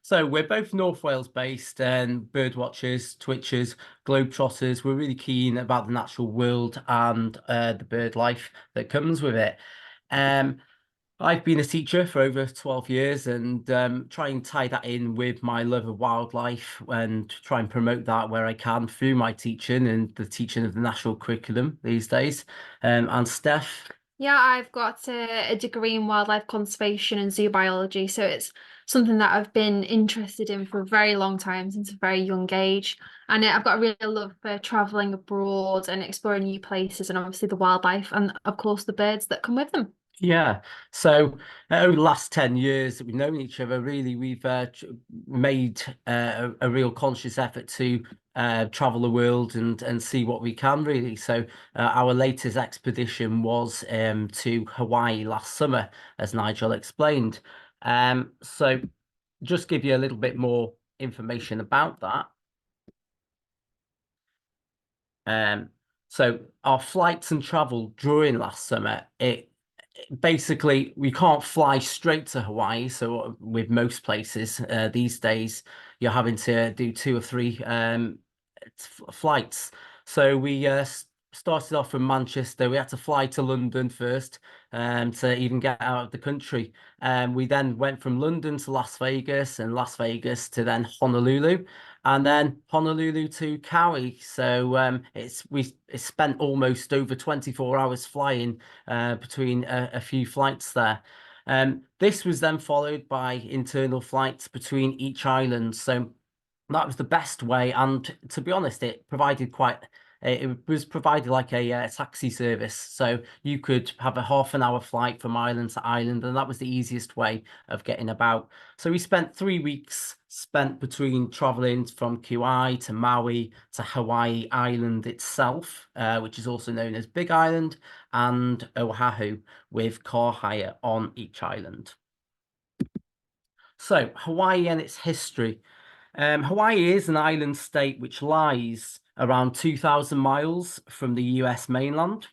So we're both North Wales based and bird watchers, twitchers, globetrotters. We're really keen about the natural world and the bird life that comes with it. Um, I've been a teacher for over 12 years and try and tie that in with my love of wildlife and try and promote that where I can through my teaching and the teaching of the national curriculum these days. And Steph. Yeah, I've got a degree in wildlife conservation and zoo biology, so it's something that I've been interested in for a very long time since a very young age. And I've got a real love for traveling abroad and exploring new places, and obviously the wildlife and, of course, the birds that come with them. Yeah. So over the last 10 years that we've known each other, really, we've made a real conscious effort to travel the world and see what we can, really. So our latest expedition was to Hawaii last summer, as Nigel explained. So just give you a little bit more information about that. Um, so our flights and travel during last summer, it basically we can't fly straight to Hawaii. So with most places these days, you're having to do two or three flights. So we started off from Manchester. We had to fly to London first to even get out of the country. We then went from London to Las Vegas and Las Vegas to then Honolulu and then Honolulu to Kauai. So it's spent almost over 24 hours flying between a few flights there. This was then followed by internal flights between each island. So that was the best way, and to be honest, it was provided like a taxi service, so you could have a half an hour flight from island to island, and that was the easiest way of getting about. So we spent 3 weeks spent between traveling from Kauai to Maui to Hawaii Island itself, which is also known as Big Island, and Oahu, with car hire on each island. So Hawaii and its history. Hawaii is an island state which lies around 2,000 miles from the US mainland.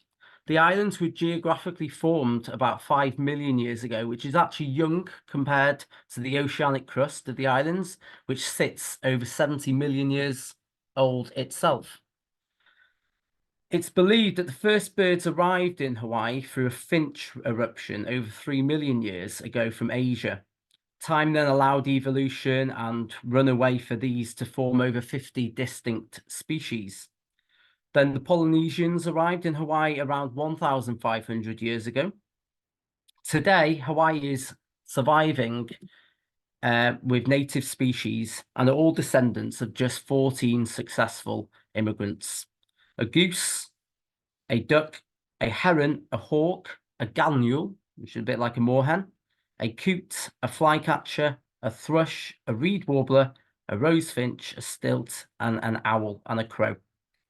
The islands were geographically formed about 5 million years ago, which is actually young compared to the oceanic crust of the islands, which sits over 70 million years old itself. It's believed that the first birds arrived in Hawaii through a finch eruption over 3 million years ago from Asia. Time then allowed evolution and runaway for these to form over 50 distinct species. Then the Polynesians arrived in Hawaii around 1,500 years ago. Today, Hawaii is surviving with native species and are all descendants of just 14 successful immigrants. A goose, a duck, a heron, a hawk, a gallinule, which is a bit like a moorhen, a coot, a flycatcher, a thrush, a reed warbler, a rosefinch, a stilt, and an owl and a crow,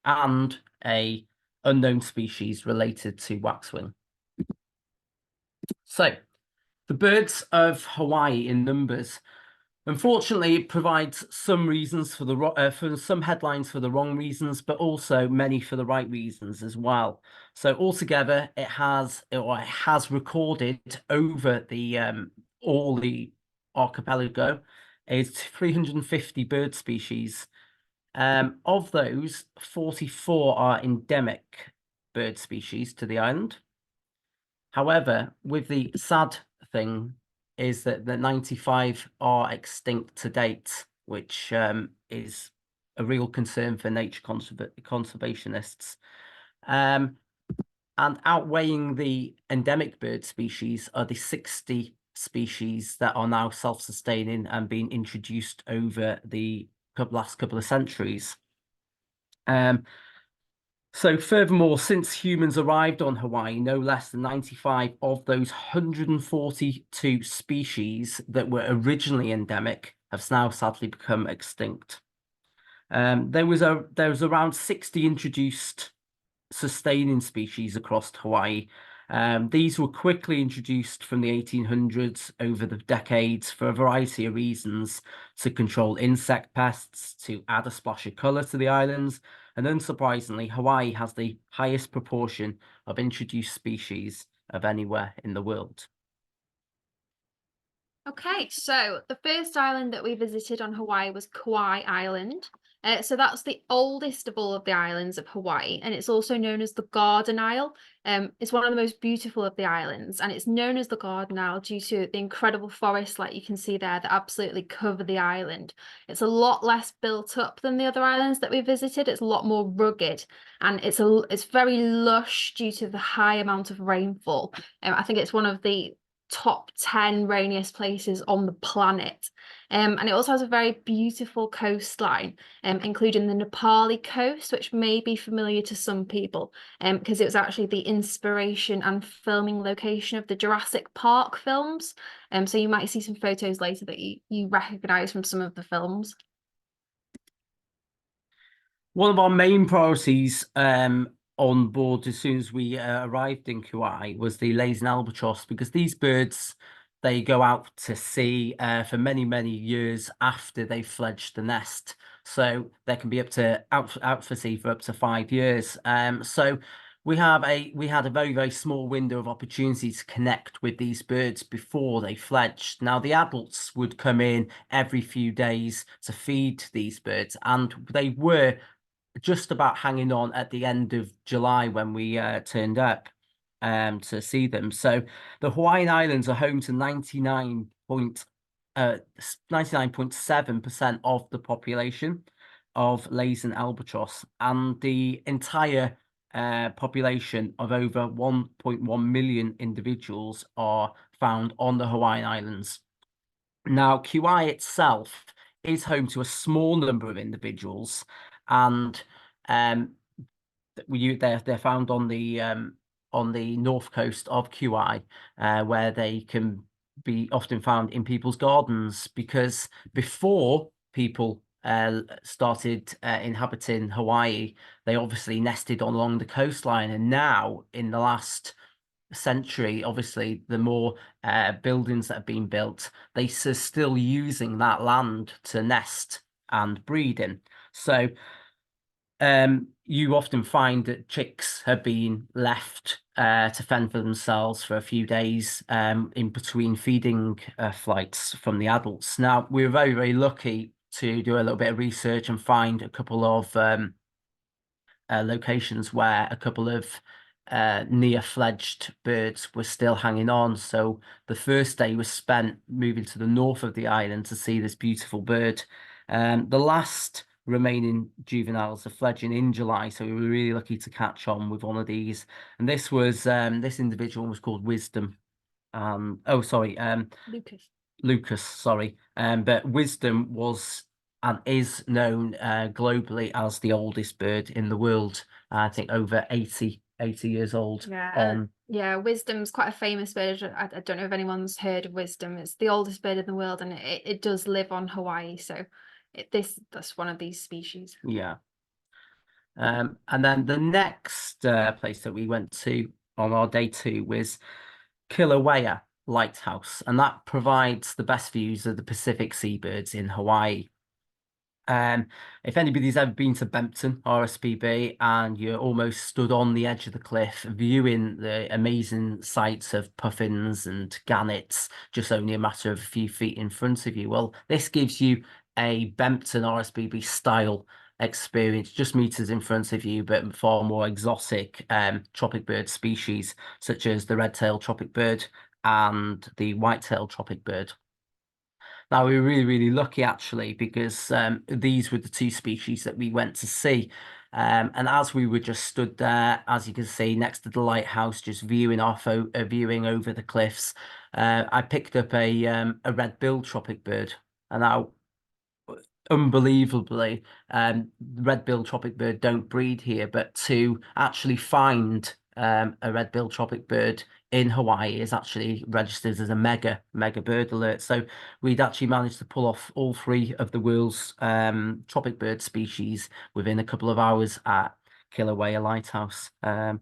and a unknown species related to waxwing. So, the birds of Hawaii in numbers. Unfortunately, it provides some reasons for for some headlines for the wrong reasons, but also many for the right reasons as well. So altogether, it has recorded over the all the archipelago is 350 bird species. Of those, 44 are endemic bird species to the island. However, with the sad thing is that the 95 are extinct to date, which is a real concern for nature conservationists. And outweighing the endemic bird species are the 60 species that are now self-sustaining and being introduced over the last couple of centuries. So furthermore, since humans arrived on Hawaii, no less than 95 of those 142 species that were originally endemic have now sadly become extinct. There was around 60 introduced sustaining species across Hawaii. These were quickly introduced from the 1800s over the decades for a variety of reasons, to control insect pests, to add a splash of colour to the islands, and unsurprisingly, Hawaii has the highest proportion of introduced species of anywhere in the world. Okay, so the first island that we visited on Hawaii was Kauai Island. So that's the oldest of all of the islands of Hawaii, and it's also known as the Garden Isle. It's one of the most beautiful of the islands, and it's known as the Garden Isle due to the incredible forests, like you can see there, that absolutely cover the island. It's a lot less built up than the other islands that we visited. It's a lot more rugged, and it's very lush due to the high amount of rainfall. I think it's one of the top 10 rainiest places on the planet. And it also has a very beautiful coastline, including the Nepali coast, which may be familiar to some people, because it was actually the inspiration and filming location of the Jurassic Park films. So you might see some photos later that you recognize from some of the films. One of our main priorities on board as soon as we arrived in Kauai was the Laysan Albatross, because these birds, they go out to sea for many, many years after they've fledged the nest. So they can be up to out for sea for up to 5 years. So we had a very, very small window of opportunity to connect with these birds before they fledged. Now, the adults would come in every few days to feed these birds, and they were just about hanging on at the end of July when we turned up to see them. So the Hawaiian Islands are home to 99.7% of the population of Laysan albatross, and the entire population of over 1.1 million individuals are found on the Hawaiian Islands. Now, Kauai itself is home to a small number of individuals, and um, they're found on the north coast of Kauai, where they can be often found in people's gardens, because before people started inhabiting Hawaii, they obviously nested along the coastline, and now in the last century, obviously, the more buildings that have been built, they are still using that land to nest and breed in. So you often find that chicks have been left to fend for themselves for a few days in between feeding flights from the adults. Now, we were very, very lucky to do a little bit of research and find a couple of locations where a couple of near fledged birds were still hanging on. So the first day was spent moving to the north of the island to see this beautiful bird. The last remaining juveniles are fledging in July, so we were really lucky to catch on with one of these. And this individual was called Wisdom. Oh, sorry, Lucas. Lucas, sorry. But Wisdom was and is known globally as the oldest bird in the world. I think over 80 years old. Yeah, yeah, Wisdom's quite a famous bird. I don't know if anyone's heard of Wisdom. It's the oldest bird in the world, and it does live on Hawaii. So that's one of these species. Yeah. And then the next place that we went to on our day two was Kilauea Lighthouse, and that provides the best views of the Pacific seabirds in Hawaii. If anybody's ever been to Bempton, RSPB, and you're almost stood on the edge of the cliff viewing the amazing sights of puffins and gannets just only a matter of a few feet in front of you, well, this gives you a Bempton RSPB style experience just meters in front of you, but far more exotic tropic bird species such as the red-tailed tropic bird and the white-tailed tropic bird. Now, we were really, really lucky actually, because these were the two species that we went to see. And as we were just stood there, as you can see, next to the lighthouse, just viewing viewing over the cliffs, I picked up a red-billed tropic bird. And now, unbelievably, red-billed tropic bird don't breed here, but to actually find a red-billed tropic bird in Hawaii is actually registered as a mega bird alert. So we'd actually managed to pull off all three of the world's tropic bird species within a couple of hours at Kilauea Lighthouse. One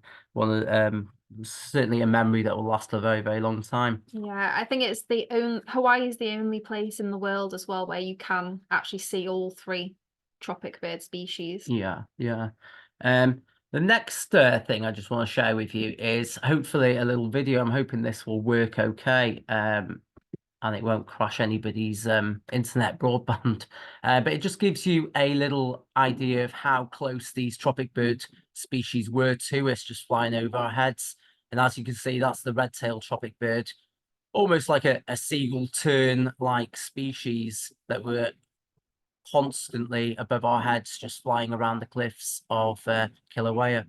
of certainly a memory that will last a very, very long time. Yeah, I think it's the only Hawaii is the only place in the world as well where you can actually see all three tropic bird species. Yeah, yeah. The next thing I just want to share with you is hopefully a little video. I'm hoping this will work okay. and it won't crash anybody's internet broadband. But it just gives you a little idea of how close these tropic bird species were to us, just flying over our heads. And as you can see, that's the red-tailed tropic bird, almost like a seagull tern-like species that were constantly above our heads, just flying around the cliffs of Kilauea.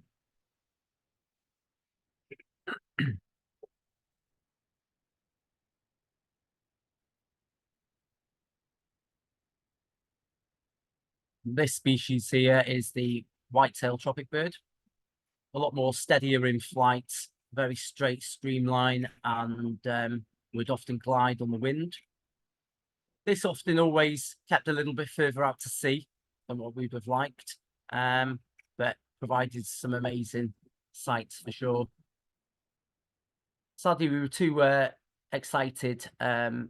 This species here is the white-tailed tropic bird, a lot more steadier in flight, very straight streamline, and would often glide on the wind. This often always kept a little bit further out to sea than what we would have liked, but provided some amazing sights for sure. Sadly, we were too excited to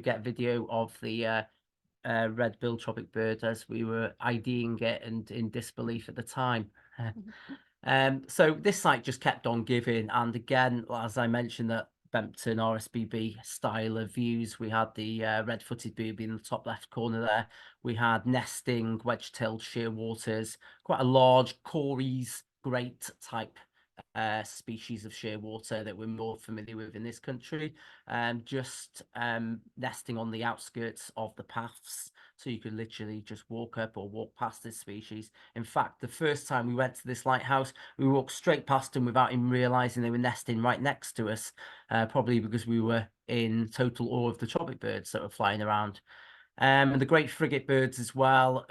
get video of the red-billed tropic bird as we were IDing it and in disbelief at the time. So this site just kept on giving, and again, as I mentioned, that Bempton RSBB style of views, we had the red-footed booby in the top left corner there. We had nesting wedge-tailed shearwaters, quite a large Corey's great type species of shearwater that we're more familiar with in this country, just nesting on the outskirts of the paths, so you could literally just walk up or walk past this species. In fact, the first time we went to this lighthouse, we walked straight past them without even realizing they were nesting right next to us, probably because we were in total awe of the tropic birds that were flying around. And the great frigate birds as well,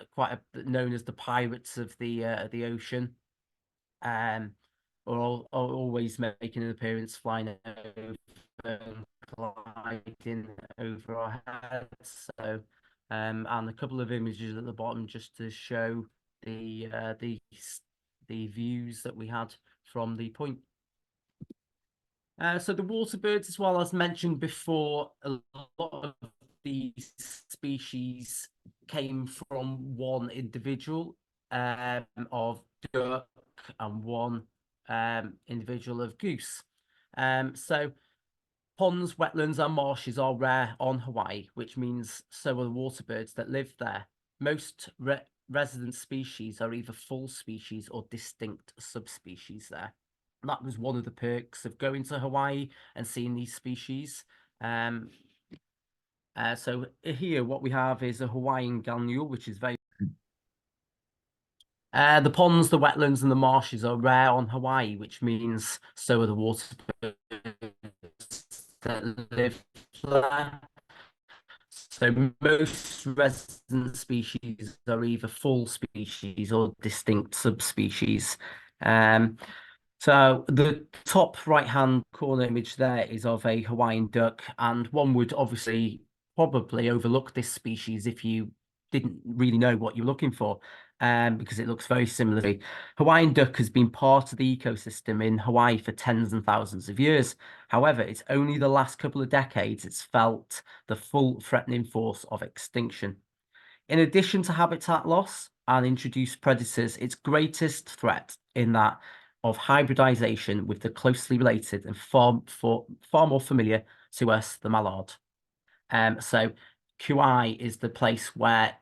known as the pirates of the ocean, are always making an appearance, flying over and gliding over our heads. So, and a couple of images at the bottom just to show the views that we had from the point. So the water birds, as well as mentioned before, a lot of these species came from one individual of duck and one individual of goose. So ponds, wetlands, and marshes are rare on Hawaii, which means so are the water birds that live there. Most resident species are either full species or distinct subspecies there. That was one of the perks of going to Hawaii and seeing these species. So here what we have is a Hawaiian gannule, which is very... the ponds, the wetlands, and the marshes are rare on Hawaii, which means so are the water birds that live there. So most resident species are either full species or distinct subspecies. So the top right-hand corner image there is of a Hawaiian duck, and one would obviously probably overlook this species if you didn't really know what you're looking for, because it looks very similar. Hawaiian duck has been part of the ecosystem in Hawaii for tens and thousands of years. However, it's only the last couple of decades it's felt the full threatening force of extinction. In addition to habitat loss and introduced predators, its greatest threat in that of hybridization with the closely related and far more familiar to us, the mallard. So Kauai is the place where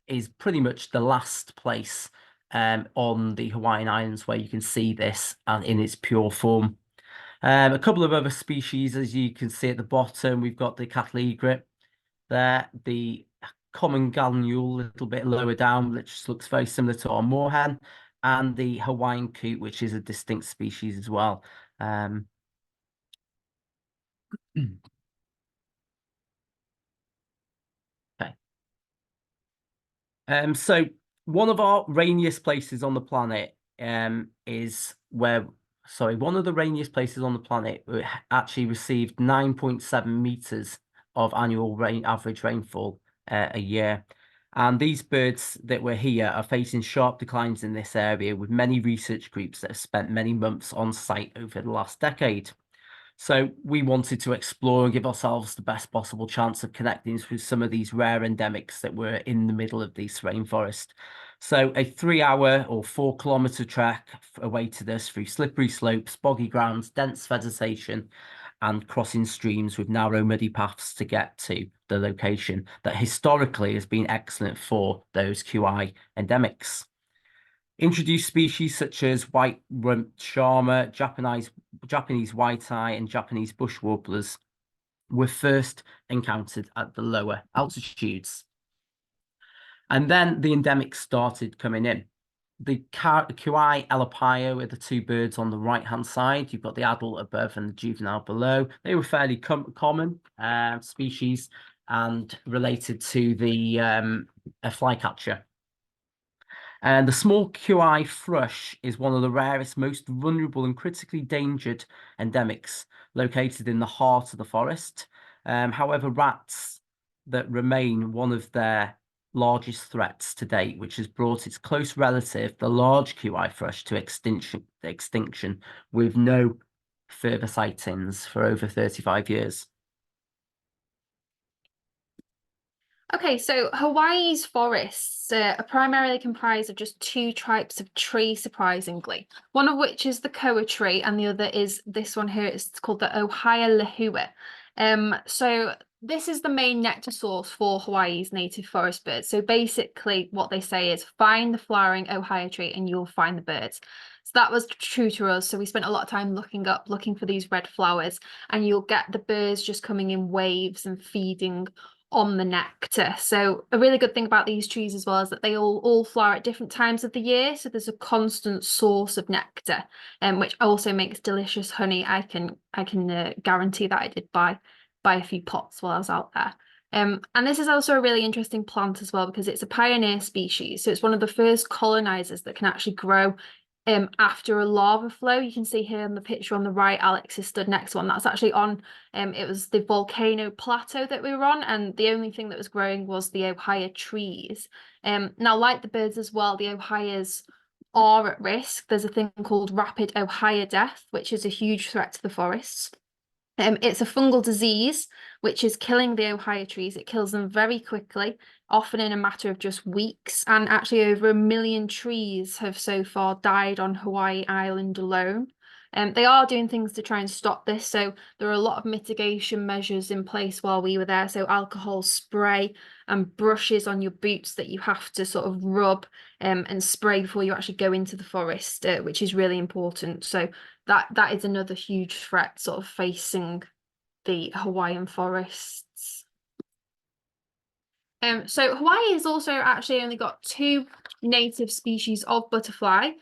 is pretty much the last place on the Hawaiian Islands where you can see this and in its pure form. A couple of other species, as you can see at the bottom, we've got the cattle egret there, the common gallnule a little bit lower down, which looks very similar to our moorhen, and the Hawaiian coot, which is a distinct species as well. Okay. So one of our rainiest places on the planet is where, sorry, one of the rainiest places on the planet actually received 9.7 meters of annual average rainfall a year. And these birds that were here are facing sharp declines in this area, with many research groups that have spent many months on site over the last decade. So we wanted to explore and give ourselves the best possible chance of connecting with some of these rare endemics that were in the middle of this rainforest. So a 3-hour or 4-kilometer trek awaited us through slippery slopes, boggy grounds, dense vegetation, and crossing streams with narrow muddy paths to get to the location that historically has been excellent for those QI endemics. Introduced species such as white-rumped shama, Japanese white-eye, and Japanese bush warblers were first encountered at the lower altitudes. And then the endemics started coming in. The QI Elapayo are the two birds on the right-hand side. You've got the adult above and the juvenile below. They were fairly common species and related to the flycatcher. And the small QI thrush is one of the rarest, most vulnerable and critically endangered endemics located in the heart of the forest. However, rats that remain one of their largest threats to date, which has brought its close relative, the large QI thrush, to extinction with no further sightings for over 35 years. Okay, so Hawaii's forests are primarily comprised of just two types of tree, surprisingly. One of which is the koa tree, and the other is this one here. It's called the Ohia lehua. So this is the main nectar source for Hawaii's native forest birds. So basically, what they say is find the flowering Ohia tree, and you'll find the birds. So that was true to us. So we spent a lot of time looking for these red flowers, and you'll get the birds just coming in waves and feeding on the nectar. So a really good thing about these trees as well is that they all flower at different times of the year, so there's a constant source of nectar, which also makes delicious honey. I can guarantee that I did buy a few pots while I was out there. And this is also a really interesting plant as well because it's a pioneer species, so it's one of the first colonizers that can actually grow after a lava flow. You can see here in the picture on the right, Alex is stood next to one. That's actually on, it was the volcano plateau that we were on, and the only thing that was growing was the ohia trees. Now, like the birds as well, the ohias are at risk. There's a thing called rapid ohia death, which is a huge threat to the forests. It's a fungal disease which is killing the ohia trees. It kills them very quickly, often in a matter of just weeks. And actually, over 1 million trees have so far died on Hawaii Island alone. They are doing things to try and stop this. So there are a lot of mitigation measures in place while we were there. So alcohol spray and brushes on your boots that you have to sort of rub and spray before you actually go into the forest, which is really important. So that is another huge threat sort of facing the Hawaiian forests. So Hawaii has also actually only got two native species of butterfly.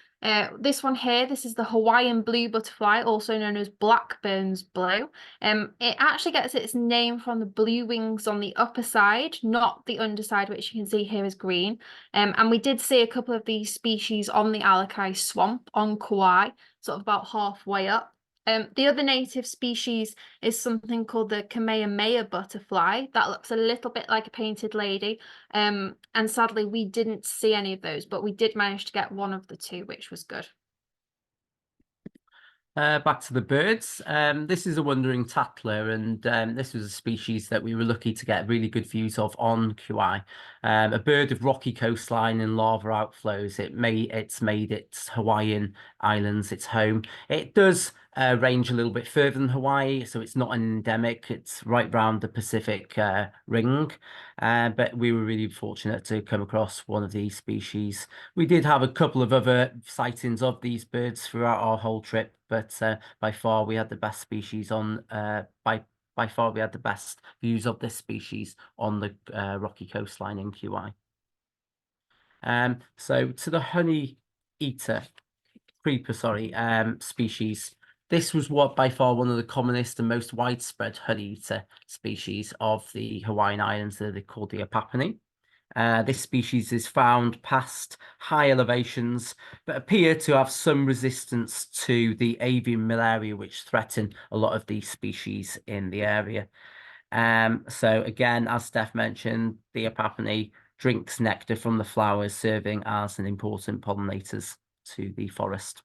This one here, this is the Hawaiian blue butterfly, also known as Blackburn's blue. It actually gets its name from the blue wings on the upper side, not the underside, which you can see here is green. And we did see a couple of these species on the Alakai Swamp on Kauai, sort of about halfway up. The other native species is something called the Kamehameha butterfly. That looks a little bit like a painted lady. And sadly, we didn't see any of those, but we did manage to get one of the two, which was good. Back to the birds. This is a wandering tattler, and this was a species that we were lucky to get really good views of on Kauai. A bird of rocky coastline and lava outflows. It's made its Hawaiian Islands its home. It does range a little bit further than Hawaii, so it's not an endemic. It's right round the Pacific ring. But we were really fortunate to come across one of these species. We did have a couple of other sightings of these birds throughout our whole trip, but by far we had the best species on by far we had the best views of this species on the rocky coastline in Kauai. So to the honey eater creeper, species. This was by far one of the commonest and most widespread honey eater species of the Hawaiian Islands that are called the Apapani. This species is found past high elevations, but appear to have some resistance to the avian malaria, which threaten a lot of these species in the area. So again, as Steph mentioned, the Apapani drinks nectar from the flowers, serving as an important pollinators to the forest.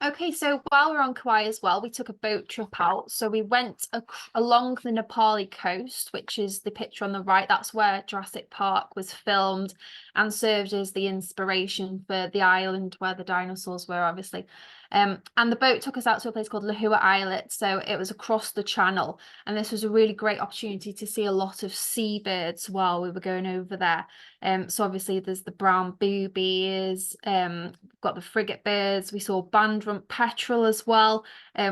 Okay, so while we're on Kauai as well, we took a boat trip out. So we went along the Nepali coast, which is the picture on the right. That's where Jurassic Park was filmed and served as the inspiration for the island where the dinosaurs were, obviously. And the boat took us out to a place called Lahua Islet, so it was across the channel, and this was a really great opportunity to see a lot of seabirds while we were going over there. So obviously there's the brown boobies, we've got the frigate birds, we saw bandrump petrel as well,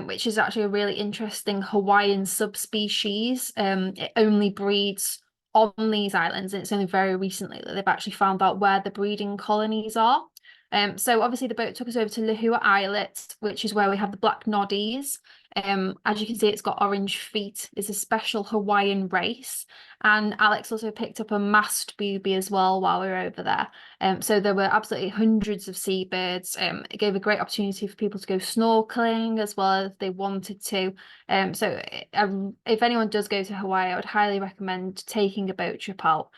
which is actually a really interesting Hawaiian subspecies. It only breeds on these islands, and it's only very recently that they've actually found out where the breeding colonies are. So obviously the boat took us over to Lahua Islet, which is where we have the black noddies. As you can see, it's got orange feet. It's a special Hawaiian race. And Alex also picked up a mast booby as well while we were over there. So there were absolutely hundreds of seabirds. It gave a great opportunity for people to go snorkeling as well if they wanted to. So if anyone does go to Hawaii, I would highly recommend taking a boat trip out.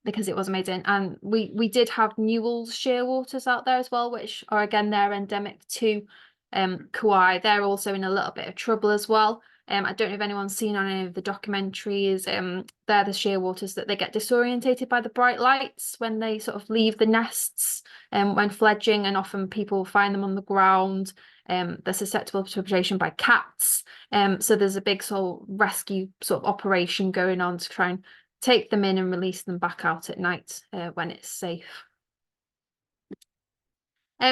Because it was amazing. And we did have Newell's shearwaters out there as well, which are again they're endemic to Kauai. They're also in a little bit of trouble as well. I don't know if anyone's seen on any of the documentaries. They're the shearwaters that they get disorientated by the bright lights when they sort of leave the nests when fledging, and often people find them on the ground. They're susceptible to predation by cats. So there's a big sort of rescue sort of operation going on to try and take them in and release them back out at night when it's safe.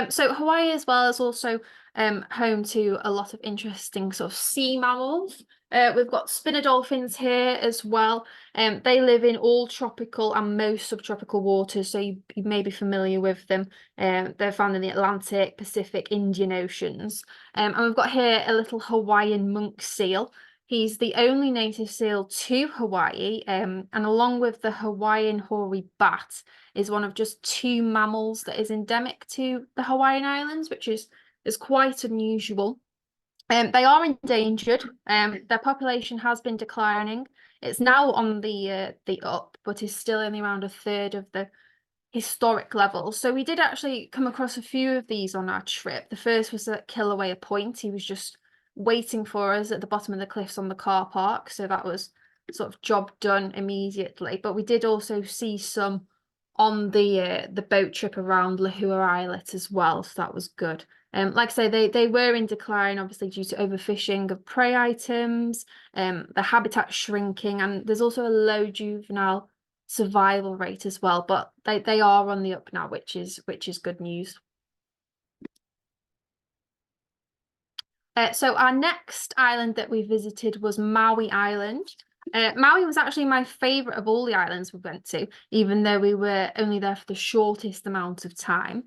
So Hawaii as well is also home to a lot of interesting sort of sea mammals. We've got spinner dolphins here as well. They live in all tropical and most subtropical waters, so you may be familiar with them. They're found in the Atlantic, Pacific, Indian Oceans. And we've got here a little Hawaiian monk seal. He's the only native seal to Hawaii, and along with the Hawaiian hoary bat, is one of just 2 mammals that is endemic to the Hawaiian Islands, which is quite unusual. They are endangered. Their population has been declining. It's now on the up, but is still only around a third of the historic level. So we did actually come across a few of these on our trip. The first was at Kilauea Point. He was just waiting for us at the bottom of the cliffs on the car park, so that was sort of job done immediately. But we did also see some on the boat trip around Lahua Islet as well, so that was good. Like I say, they were in decline, obviously due to overfishing of prey items, the habitat shrinking, and there's also a low juvenile survival rate as well. But they are on the up now, which is good news. So our next island that we visited was Maui Island. Maui was actually my favourite of all the islands we went to, even though we were only there for the shortest amount of time.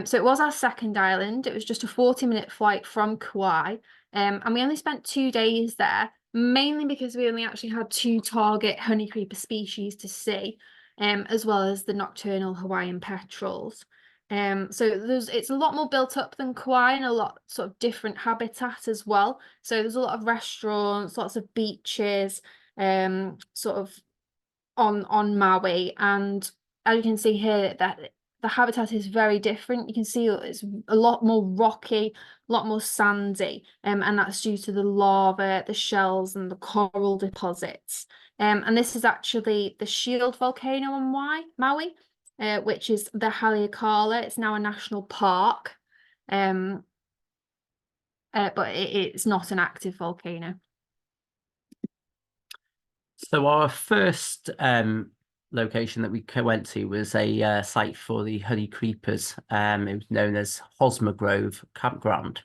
So it was our second island. It was just a 40-minute flight from Kauai, and we only spent 2 days there, mainly because we only actually had 2 target honeycreeper species to see, as well as the nocturnal Hawaiian petrels. So it's a lot more built up than Kauai, and a lot sort of different habitat as well. So there's a lot of restaurants, lots of beaches, sort of on Maui, and as you can see here, that the habitat is very different. You can see it's a lot more rocky, a lot more sandy, and that's due to the lava, the shells, and the coral deposits. And this is actually the shield volcano on Maui. Which is the Haleakala. It's now a national park, but it's not an active volcano. So our first location that we went to was a site for the honey creepers. It was known as Hosmer Grove Campground.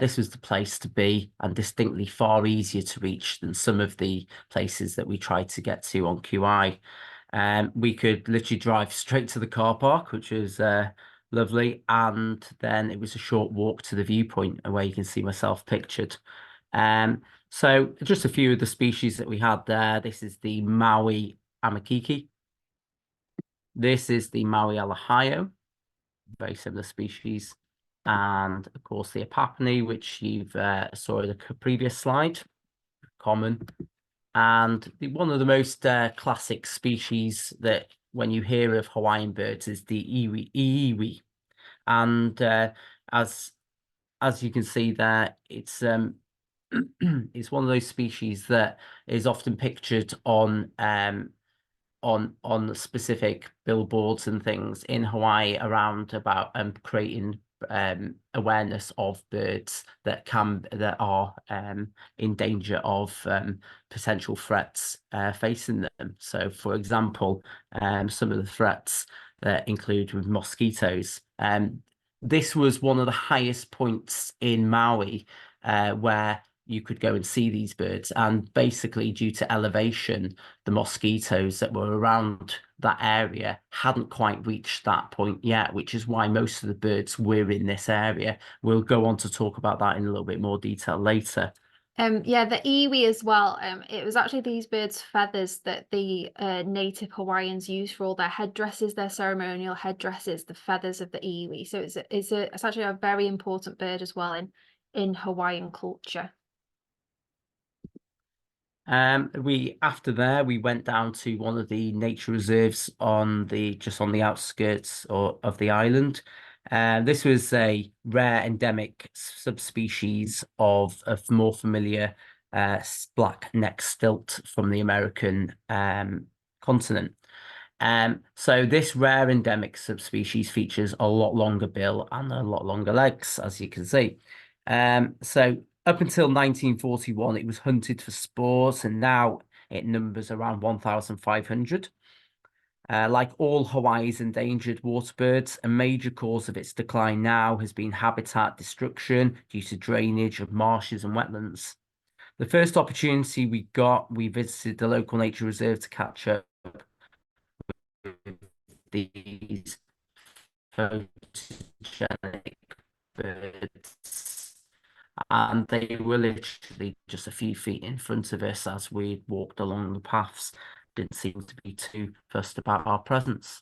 This was the place to be, and distinctly far easier to reach than some of the places that we tried to get to on Kauai. We could literally drive straight to the car park, which was lovely, and then it was a short walk to the viewpoint where you can see myself pictured. So just a few of the species that we had there. This is the Maui Amakiki. This is the Maui Alahio, very similar species. And of course the Apapani, which you've saw in the previous slide, common. And one of the most classic species that when you hear of Hawaiian birds is the iwi. And as you can see there, it's it's one of those species that is often pictured on specific billboards and things in Hawaii around about creating awareness of birds that are in danger of potential threats facing them. So, for example, some of the threats that include with mosquitoes. This was one of the highest points in Maui where you could go and see these birds, and basically due to elevation, the mosquitoes that were around that area hadn't quite reached that point yet, which is why most of the birds were in this area. We'll go on to talk about that in a little bit more detail later. Yeah, the iwi as well. It was actually these birds' feathers that the native Hawaiians use for all their headdresses, their ceremonial headdresses, the feathers of the iwi. So it's actually a very important bird as well in Hawaiian culture. After there we went down to one of the nature reserves on the outskirts of the island. This was a rare endemic subspecies of more familiar black-necked stilt from the American continent. So this rare endemic subspecies features a lot longer bill and a lot longer legs, as you can see. So up until 1941, it was hunted for sport, and now it numbers around 1,500. Like all Hawaii's endangered water birds, a major cause of its decline now has been habitat destruction due to drainage of marshes and wetlands. The first opportunity we got, we visited the local nature reserve to catch up with these photogenic birds. And they were literally just a few feet in front of us as we walked along the paths. Didn't seem to be too fussed about our presence.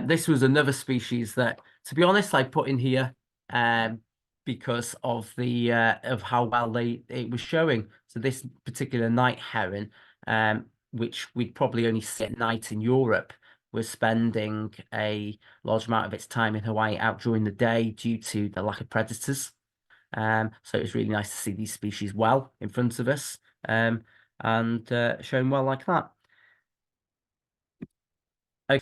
This was another species that, to be honest, I put in here because of the of how well it was showing. So this particular night heron, which we'd probably only see at night in Europe, was spending a large amount of its time in Hawaii out during the day due to the lack of predators. So it was really nice to see these species well in front of us and showing well like that.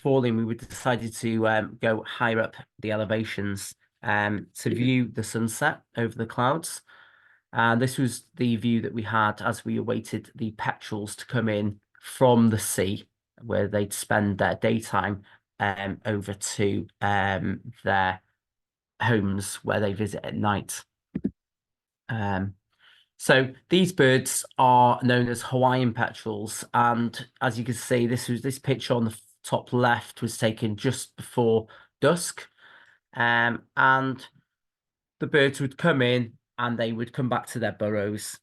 Falling, we decided to go higher up the elevations to view the sunset over the clouds. And this was the view that we had as we awaited the petrels to come in from the sea, where they'd spend their daytime over to their homes where they visit at night. So these birds are known as Hawaiian petrels, and as you can see, this picture on the top left was taken just before dusk, and the birds would come in and they would come back to their burrows.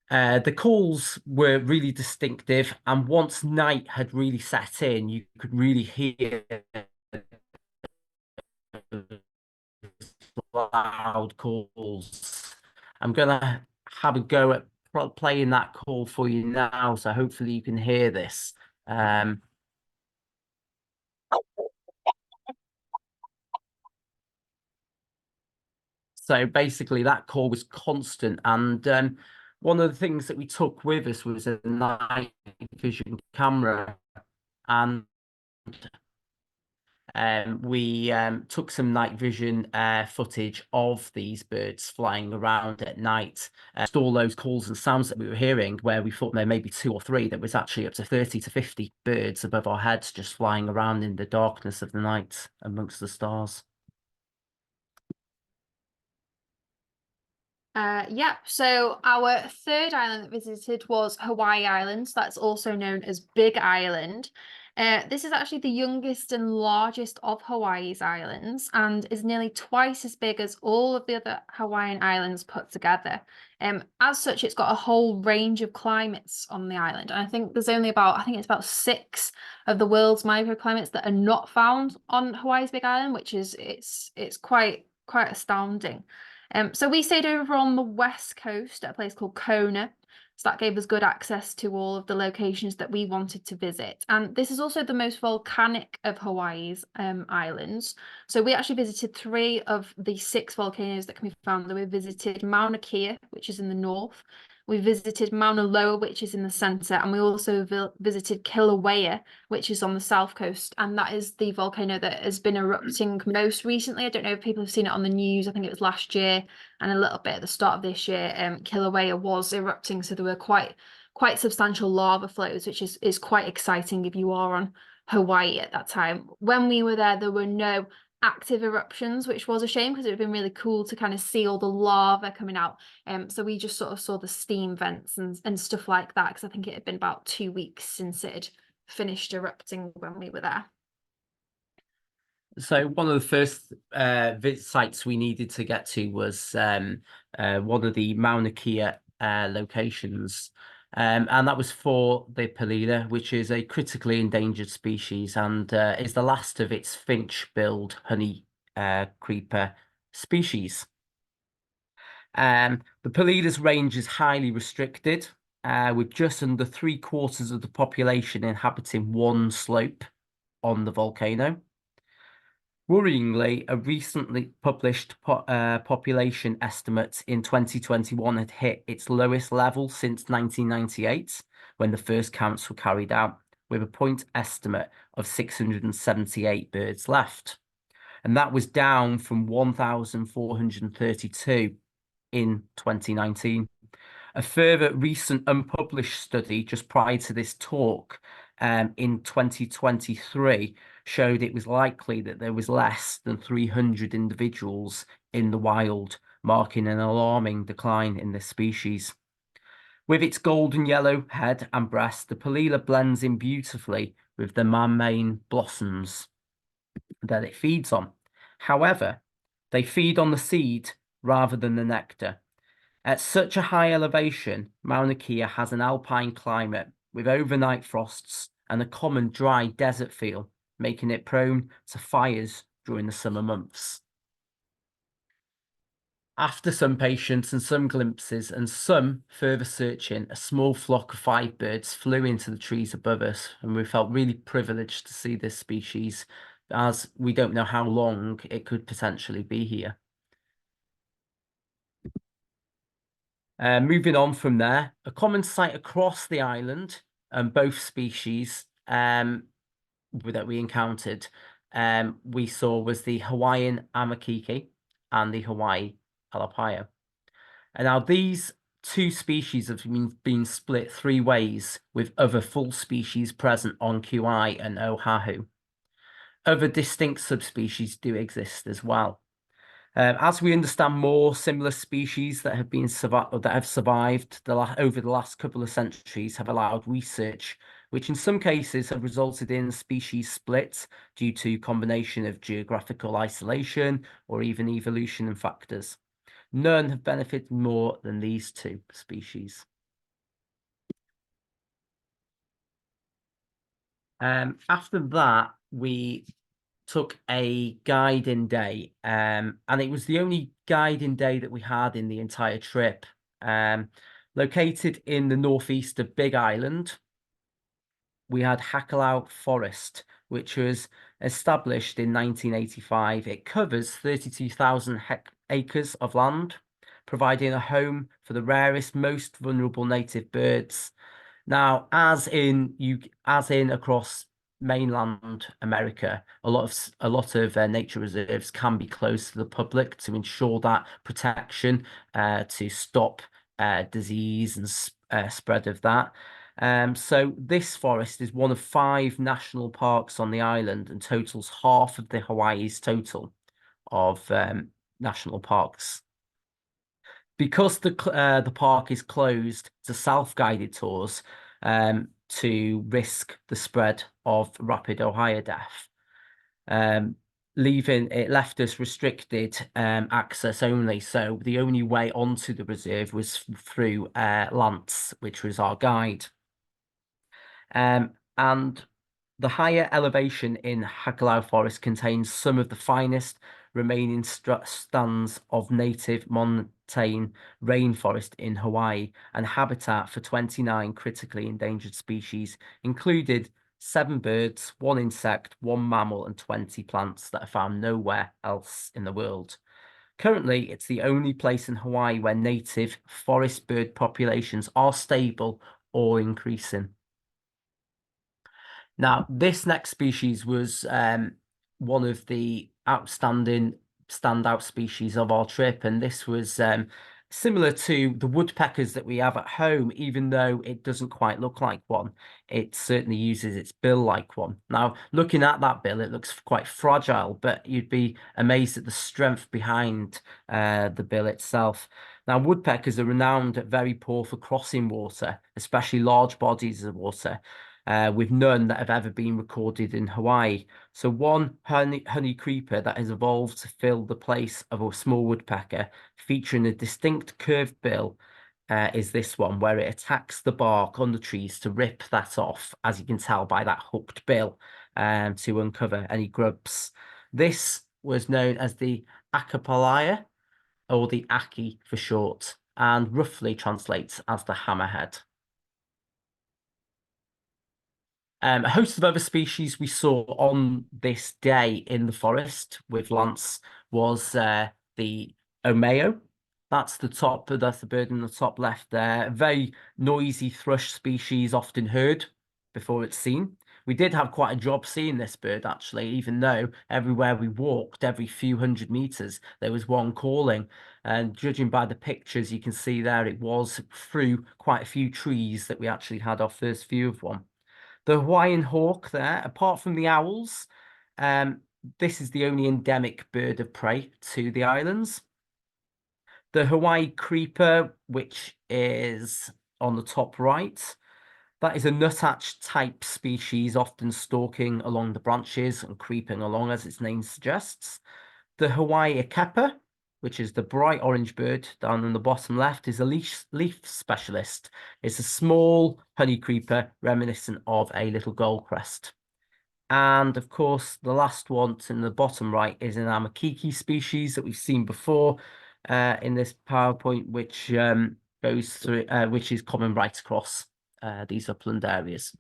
The calls were really distinctive, and once night had really set in, you could really hear loud calls. I'm gonna have a go at playing that call for you now, so hopefully you can hear this. So basically that call was constant, and one of the things that we took with us was a night vision camera, and we took some night vision footage of these birds flying around at night, all those calls and sounds that we were hearing, where we thought there may be 2 or 3, there was actually up to 30 to 50 birds above our heads just flying around in the darkness of the night amongst the stars. Yeah, so our third island that visited was Hawaii Island. That's also known as Big Island. This is actually the youngest and largest of Hawaii's islands and is nearly twice as big as all of the other Hawaiian islands put together. As such, it's got a whole range of climates on the island. And I think it's about 6 of the world's microclimates that are not found on Hawaii's Big Island, which is it's quite astounding. So we stayed over on the west coast at a place called Kona. So that gave us good access to all of the locations that we wanted to visit. And this is also the most volcanic of Hawaii's islands. So we actually visited 3 of the 6 volcanoes that can be found. We visited Mauna Kea, which is in the north. We visited Mauna Loa, which is in the center, and we also visited Kilauea, which is on the south coast, and that is the volcano that has been erupting most recently. I don't know if people have seen it on the news. I think it was last year and a little bit at the start of this year. Kilauea was erupting, so there were quite substantial lava flows, which is quite exciting if you are on Hawaii at that time. When we were there were no active eruptions, which was a shame because it would have been really cool to kind of see all the lava coming out. So we just sort of saw the steam vents and stuff like that, because I think it had been about 2 weeks since it had finished erupting when we were there. So one of the first visit sites we needed to get to was one of the Mauna Kea locations. And that was for the Pelida, which is a critically endangered species and is the last of its finch-billed honey creeper species. The Pelida's range is highly restricted, with just under 3/4 of the population inhabiting one slope on the volcano. Worryingly, a recently published population estimate in 2021 had hit its lowest level since 1998, when the first counts were carried out, with a point estimate of 678 birds left. And that was down from 1,432 in 2019. A further recent unpublished study just prior to this talk in 2023 showed it was likely that there was less than 300 individuals in the wild, marking an alarming decline in this species. With its golden yellow head and breast, the Pelila blends in beautifully with the mammain blossoms that it feeds on. However, they feed on the seed rather than the nectar. At such a high elevation, Mauna Kea has an alpine climate with overnight frosts and a common dry desert feel, making it prone to fires during the summer months. After some patience and some glimpses and some further searching, a small flock of firebirds flew into the trees above us, and we felt really privileged to see this species, as we don't know how long it could potentially be here. Moving on from there, a common sight across the island, and both species that we encountered, we saw was the Hawaiian amakeke and the Hawaii alapaio. And now these two species have been split 3 ways, with other full species present on Kauai and Oahu. Other distinct subspecies do exist as well. As we understand more, similar species that have survived over the last couple of centuries have allowed research, which in some cases have resulted in species splits due to combination of geographical isolation or even evolution and factors. None have benefited more than these two species. After that, we took a guiding day, and it was the only guiding day that we had in the entire trip. Located in the northeast of Big Island, we had Hakalau Forest, which was established in 1985. It covers 32,000 acres of land, providing a home for the rarest, most vulnerable native birds. Now, as in across mainland America, a lot of nature reserves can be closed to the public to ensure that protection, to stop disease and spread of that. So this forest is one of 5 national parks on the island and totals half of the Hawaii's total of national parks. Because the park is closed to self-guided tours, to risk the spread of rapid Ohio death, left us restricted access only. So the only way onto the reserve was through Lance, which was our guide. And the higher elevation in Hakalau Forest contains some of the finest remaining stands of native montane rainforest in Hawaii, and habitat for 29 critically endangered species, included 7 birds, 1 insect, 1 mammal, and 20 plants that are found nowhere else in the world. Currently, it's the only place in Hawaii where native forest bird populations are stable or increasing. Now, this next species was one of the outstanding standout species of our trip, and this was similar to the woodpeckers that we have at home, even though it doesn't quite look like one. It certainly uses its bill like one. Now, looking at that bill, it looks quite fragile, but you'd be amazed at the strength behind the bill itself. Now, woodpeckers are renowned at very poor for crossing water, especially large bodies of water. With none that have ever been recorded in Hawaii. So one honey creeper that has evolved to fill the place of a small woodpecker, featuring a distinct curved bill, is this one, where it attacks the bark on the trees to rip that off, as you can tell by that hooked bill, to uncover any grubs. This was known as the Acapulaya, or the Aki for short, and roughly translates as the hammerhead. A host of other species we saw on this day in the forest with Lance was the Omeo. That's the bird in the top left there. A very noisy thrush species, often heard before it's seen. We did have quite a job seeing this bird, actually, even though everywhere we walked, every few hundred meters, there was one calling. And judging by the pictures, you can see there it was through quite a few trees that we actually had our first view of one. The Hawaiian hawk there, apart from the owls, this is the only endemic bird of prey to the islands. The Hawaii creeper, which is on the top right, that is a nuthatch type species, often stalking along the branches and creeping along, as its name suggests. The Hawaii kepa, which is the bright orange bird down in the bottom left, is a leaf specialist. It's a small honey creeper reminiscent of a little goldcrest. And of course, the last one in the bottom right is an amakiki species that we've seen before in this PowerPoint, which goes through, which is common right across these upland areas.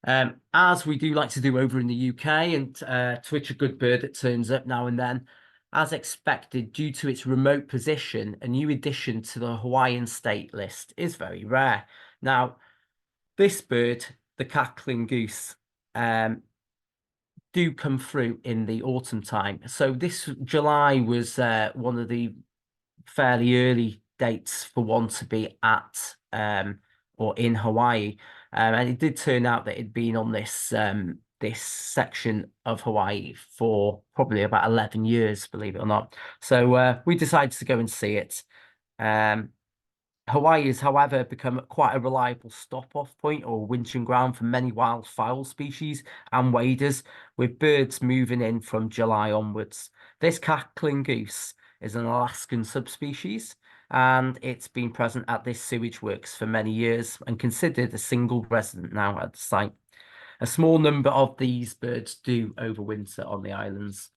As we do like to do over in the UK, and twitch a good bird that turns up now and then, as expected, due to its remote position, a new addition to the Hawaiian state list is very rare. Now, this bird, the cackling goose, do come through in the autumn time. So this July was one of the fairly early dates for one to be at or in Hawaii. And it did turn out that it'd been on this this section of Hawaii for probably about 11 years, believe it or not. So we decided to go and see it. Hawaii has, however, become quite a reliable stop-off point or wintering ground for many wildfowl species and waders, with birds moving in from July onwards. This cackling goose is an Alaskan subspecies, and it's been present at this sewage works for many years and considered a single resident now at the site. A small number of these birds do overwinter on the islands.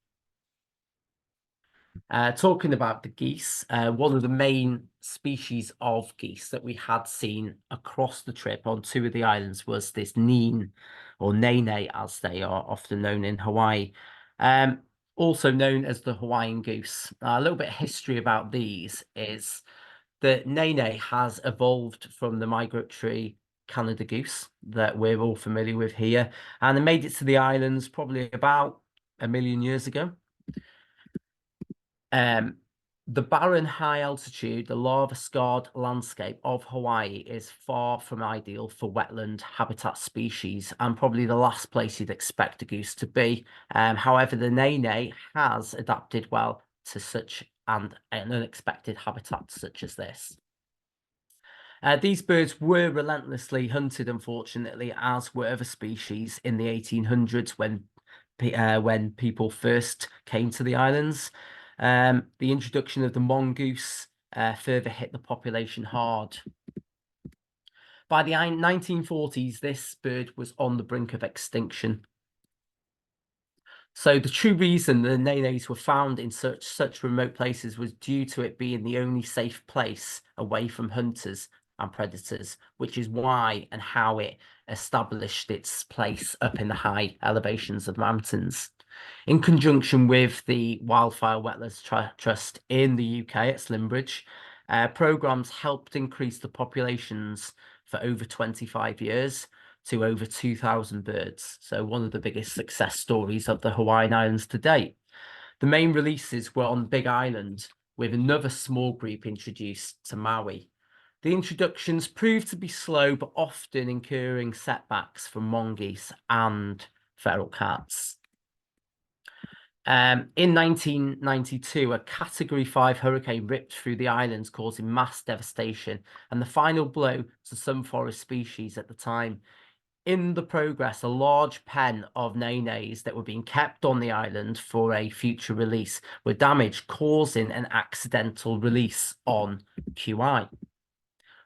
Talking about the geese, one of the main species of geese that we had seen across the trip on two of the islands was this neen, or nene as they are often known in Hawaii, also known as the Hawaiian goose. A little bit of history about these is that nene has evolved from the migratory Canada goose that we're all familiar with here, and it made it to the islands probably about 1 million years ago. The barren high altitude, the lava-scarred landscape of Hawaii is far from ideal for wetland habitat species and probably the last place you'd expect a goose to be. However, the nene has adapted well to such an unexpected habitat such as this. These birds were relentlessly hunted, unfortunately, as were other species in the 1800s when people first came to the islands. The introduction of the mongoose further hit the population hard. By the 1940s, this bird was on the brink of extinction. So the true reason the nenes were found in such remote places was due to it being the only safe place away from hunters and predators, which is why and how it established its place up in the high elevations of mountains. In conjunction with the Wildfire Wetlands Trust in the UK at Slimbridge, programs helped increase the populations for over 25 years to over 2,000 birds. So one of the biggest success stories of the Hawaiian Islands to date. The main releases were on Big Island, with another small group introduced to Maui. The introductions proved to be slow, but often incurring setbacks from mongoose and feral cats. In 1992, a Category 5 hurricane ripped through the islands, causing mass devastation and the final blow to some forest species at the time. In the progress, a large pen of nenays that were being kept on the island for a future release were damaged, causing an accidental release on QI.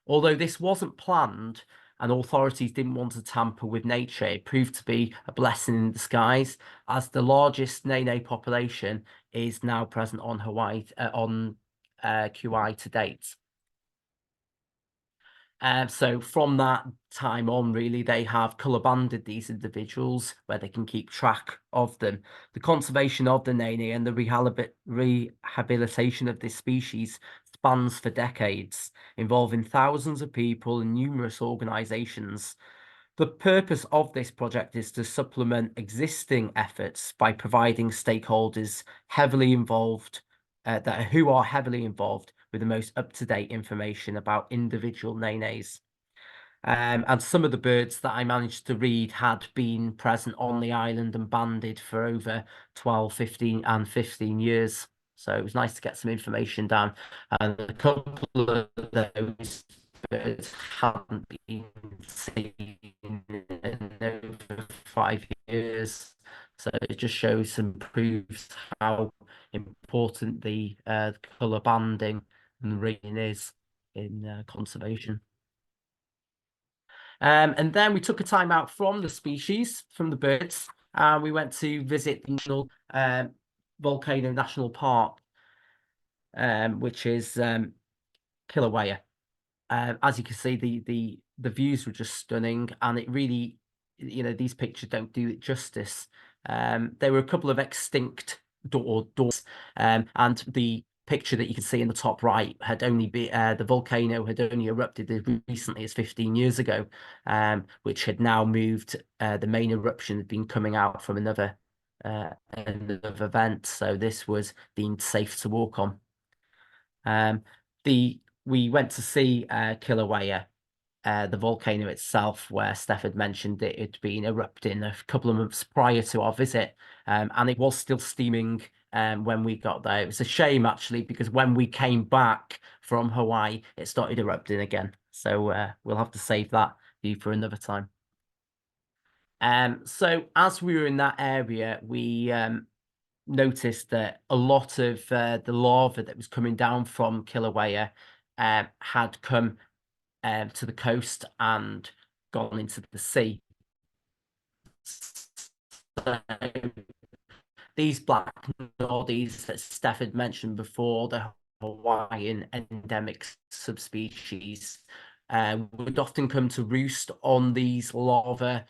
Although this wasn't planned and authorities didn't want to tamper with nature, it proved to be a blessing in disguise, as the largest nene population is now present on Hawaii, QI to date. So from that time on, really, they have colour banded these individuals where they can keep track of them. The conservation of the nene and the rehabilitation of this species spans for decades, involving thousands of people and numerous organisations. The purpose of this project is to supplement existing efforts by providing stakeholders heavily involved, who are heavily involved with the most up-to-date information about individual nenes. And some of the birds that I managed to read had been present on the island and banded for over 12, 15 and 15 years. So it was nice to get some information down. And a couple of those birds hadn't been seen in over 5 years. So it just shows and proves how important the colour banding and rigging is in conservation. And then we took a time out from the species, from the birds, and we went to visit the National Volcano National Park, which is Kilauea. As you can see, the views were just stunning, and it really, these pictures don't do it justice. There were a couple of extinct doors, and the picture that you can see in the top right had only been the volcano had only erupted as recently as 15 years ago, which had now moved. The main eruption had been coming out from another event, so this was deemed safe to walk on. We went to see Kilauea, the volcano itself, where Steff had mentioned it had been erupting a couple of months prior to our visit, and it was still steaming when we got there. It was a shame, actually, because when we came back from Hawaii, it started erupting again. So we'll have to save that view for another time. So as we were in that area, we noticed that a lot of the lava that was coming down from Kilauea had come to the coast and gone into the sea. So these black noddies that Steff had mentioned before, the Hawaiian endemic subspecies, would often come to roost on these lava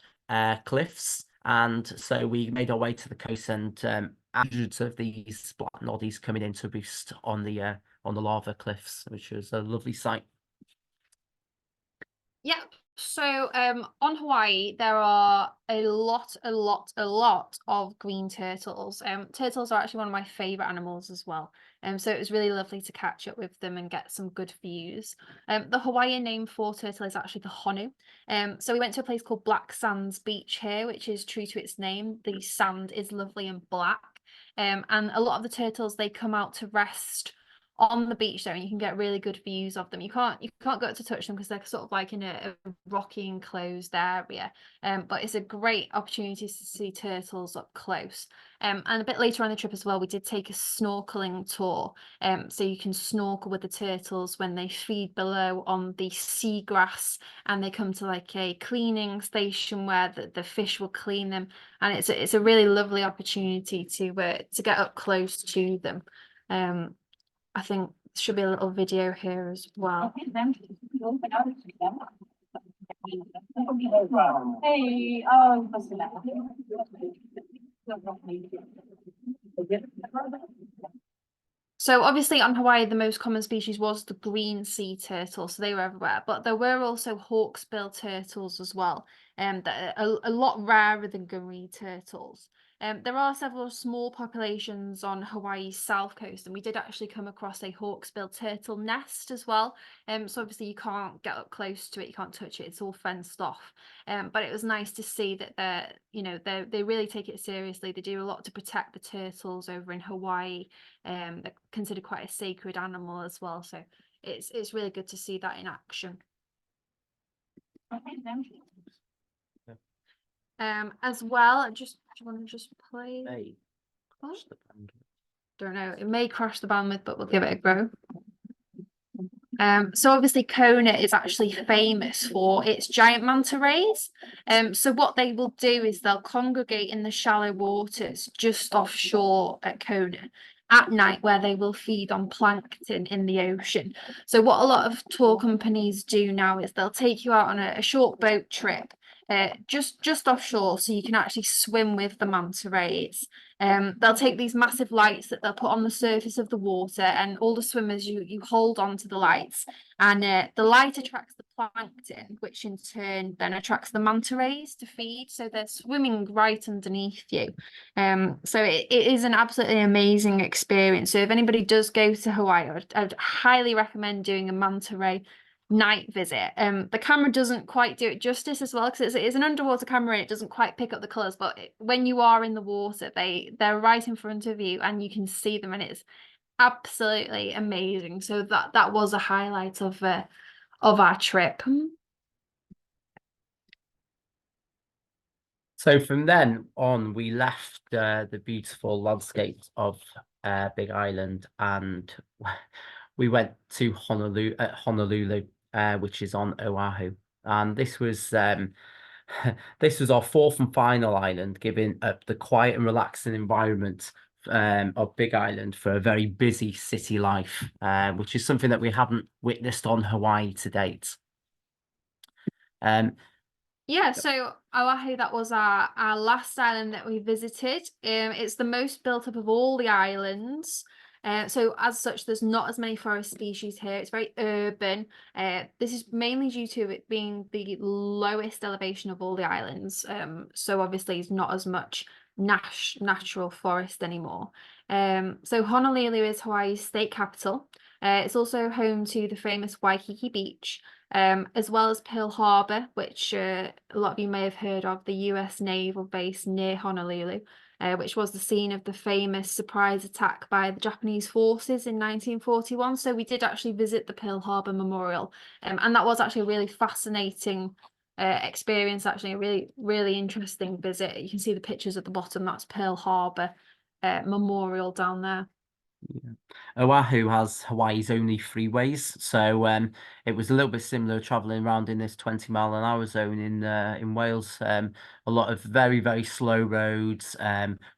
cliffs. And so we made our way to the coast, and hundreds of these black noddies coming in to roost on the lava cliffs, which was a lovely sight. Yeah, so on Hawaii there are a lot of green turtles. Turtles are actually one of my favorite animals as well. So it was really lovely to catch up with them and get some good views. The Hawaiian name for turtle is actually the honu. So we went to a place called Black Sands Beach here, which is true to its name. The sand is lovely and black. And a lot of the turtles, they come out to rest on the beach there, and you can get really good views of them. You can't go up to touch them because they're sort of like in a rocky enclosed area, but it's a great opportunity to see turtles up close. And a bit later on the trip as well, we did take a snorkeling tour, so you can snorkel with the turtles when they feed below on the seagrass, and they come to like a cleaning station where the fish will clean them, and it's a really lovely opportunity to get up close to them. I think there should be a little video here as well. So obviously on Hawaii, the most common species was the green sea turtle, so they were everywhere. But there were also hawksbill turtles as well, that are a lot rarer than green turtles. There are several small populations on Hawaii's south coast, and we did actually come across a hawksbill turtle nest as well. So obviously you can't get up close to it, you can't touch it; it's all fenced off. But it was nice to see that they really take it seriously. They do a lot to protect the turtles over in Hawaii. They're considered quite a sacred animal as well. So it's really good to see that in action. As well, do you want to just play? Hey, Oh, the bandwidth. don't know. It may crash the bandwidth, but we'll give it a go. So obviously Kona is actually famous for its giant manta rays. So what they will do is they'll congregate in the shallow waters just offshore at Kona at night, where they will feed on plankton in the ocean. So what a lot of tour companies do now is they'll take you out on a short boat trip, just offshore, so you can actually swim with the manta rays. They'll take these massive lights that they'll put on the surface of the water, and all the swimmers, you hold on to the lights, and the light attracts the plankton, which in turn then attracts the manta rays to feed. So they're swimming right underneath you. So it is an absolutely amazing experience. So if anybody does go to Hawaii, I'd highly recommend doing a manta ray night visit. The camera doesn't quite do it justice as well, because it's an underwater camera and it doesn't quite pick up the colors, but when you are in the water, they're right in front of you and you can see them, and it's absolutely amazing. So that was a highlight of our trip. So from then on, we left the beautiful landscapes of Big Island, and we went to Honolulu, which is on Oahu. And this was this was our fourth and final island, giving up the quiet and relaxing environment of Big Island for a very busy city life, which is something that we haven't witnessed on Hawaii to date. Yeah, so Oahu, that was our last island that we visited. It's the most built up of all the islands. So as such, there's not as many forest species here. It's very urban. This is mainly due to it being the lowest elevation of all the islands. So obviously it's not as much natural forest anymore. So Honolulu is Hawaii's state capital. It's also home to the famous Waikiki Beach, as well as Pearl Harbor, which a lot of you may have heard of, the US naval base near Honolulu, which was the scene of the famous surprise attack by the Japanese forces in 1941. So we did actually visit the Pearl Harbor Memorial, and that was actually a really fascinating experience, actually a really, really interesting visit. You can see the pictures at the bottom. That's Pearl Harbor Memorial down there. Yeah. Oahu has Hawaii's only freeways, so it was a little bit similar traveling around in this 20-mile-an-hour zone in Wales. A lot of very, very slow roads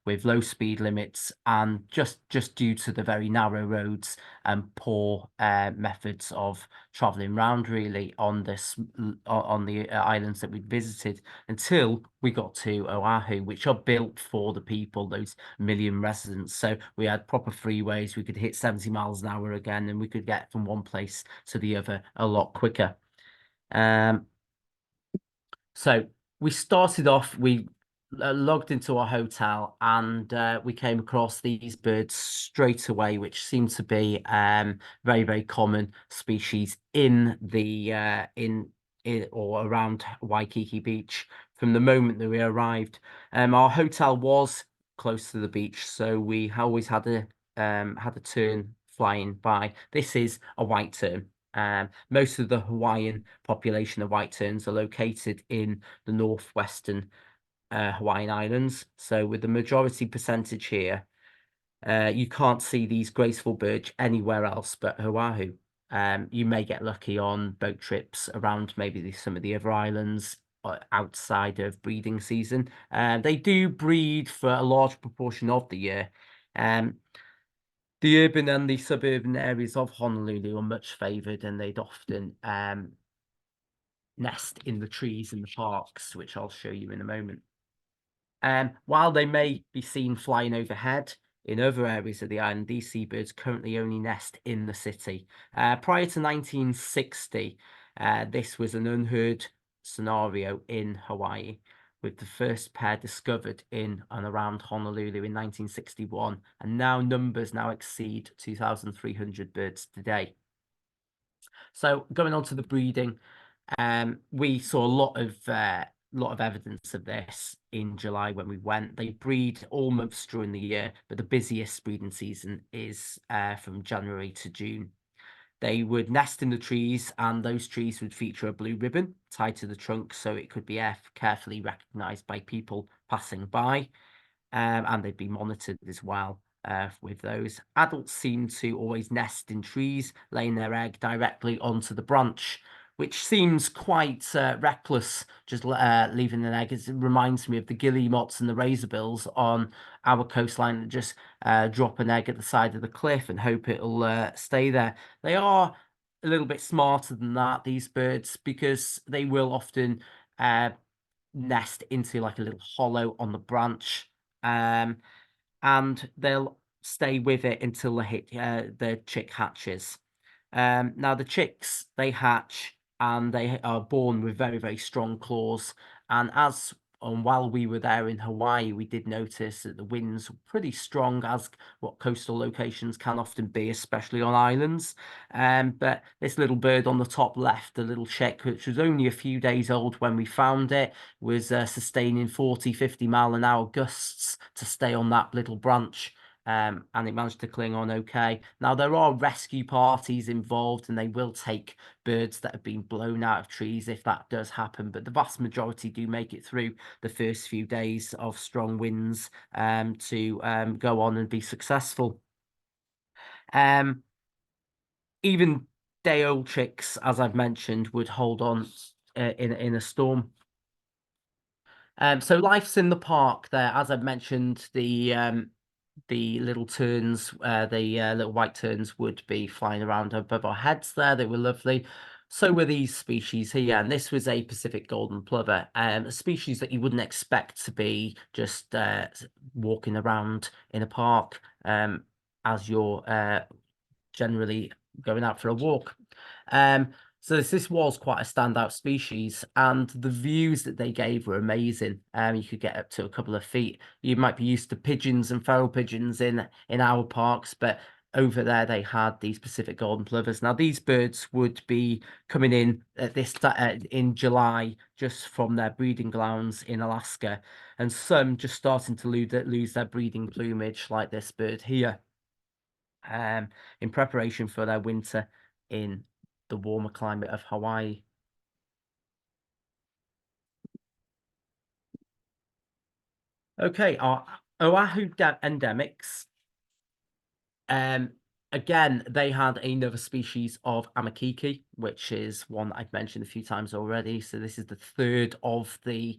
with low speed limits, and just due to the very narrow roads and poor methods of traveling around really on the islands that we visited, until we got to Oahu, which are built for the people, those million residents. So we had proper freeways. We could hit 70 miles an hour again, and we could get from one place to the other a lot quicker. So we started off, we logged into our hotel, and we came across these birds straight away, which seem to be very, very common species in the in or around Waikiki Beach from the moment that we arrived. Our hotel was close to the beach, so we always had a tern flying by. This is a white tern. Most of the Hawaiian population of white terns are located in the northwestern Hawaiian Islands. So with the majority percentage here, you can't see these graceful birds anywhere else but Oahu. You may get lucky on boat trips around maybe some of the other islands outside of breeding season. They do breed for a large proportion of the year. The urban and the suburban areas of Honolulu are much favoured, and they'd often nest in the trees in the parks, which I'll show you in a moment. While they may be seen flying overhead, in other areas of the island, these seabirds currently only nest in the city. Prior to 1960, this was an unheard scenario in Hawaii, with the first pair discovered in and around Honolulu in 1961, and numbers now exceed 2,300 birds today. So going on to the breeding, we saw a lot of evidence of this in July when we went. They breed all months during the year, but the busiest breeding season is from January to June. They would nest in the trees, and those trees would feature a blue ribbon tied to the trunk so it could be carefully recognized by people passing by, and they'd be monitored as well. With those, adults seem to always nest in trees, laying their egg directly onto the branch, which seems quite reckless, just leaving an egg. It reminds me of the guillemots and the razorbills on our coastline that just drop an egg at the side of the cliff and hope it'll stay there. They are a little bit smarter than that, these birds, because they will often nest into like a little hollow on the branch, and they'll stay with it until the chick hatches. Now the chicks, they hatch and they are born with very, very strong claws. And while we were there in Hawaii, we did notice that the winds were pretty strong, as what coastal locations can often be, especially on islands. But this little bird on the top left, the little chick, which was only a few days old when we found it, was sustaining 40, 50-mile-an-hour gusts to stay on that little branch. And it managed to cling on okay. Now, there are rescue parties involved, and they will take birds that have been blown out of trees if that does happen, but the vast majority do make it through the first few days of strong winds to go on and be successful. Even day-old chicks, as I've mentioned, would hold on in a storm. So life's in the park there. As I've mentioned, the little terns, the little white terns would be flying around above our heads there. They were lovely. So were these species here, and this was a Pacific golden plover, a species that you wouldn't expect to be just walking around in a park as you're generally going out for a walk. So this was quite a standout species, and the views that they gave were amazing. You could get up to a couple of feet. You might be used to pigeons and feral pigeons in our parks, but over there they had these Pacific golden plovers. Now these birds would be coming in at in July, just from their breeding grounds in Alaska, and some just starting to lose their breeding plumage, like this bird here, in preparation for their winter in the warmer climate of Hawaii. Okay, our Oahu endemics. Again, they had another species of Amakiki, which is one I've mentioned a few times already. So this is the third of the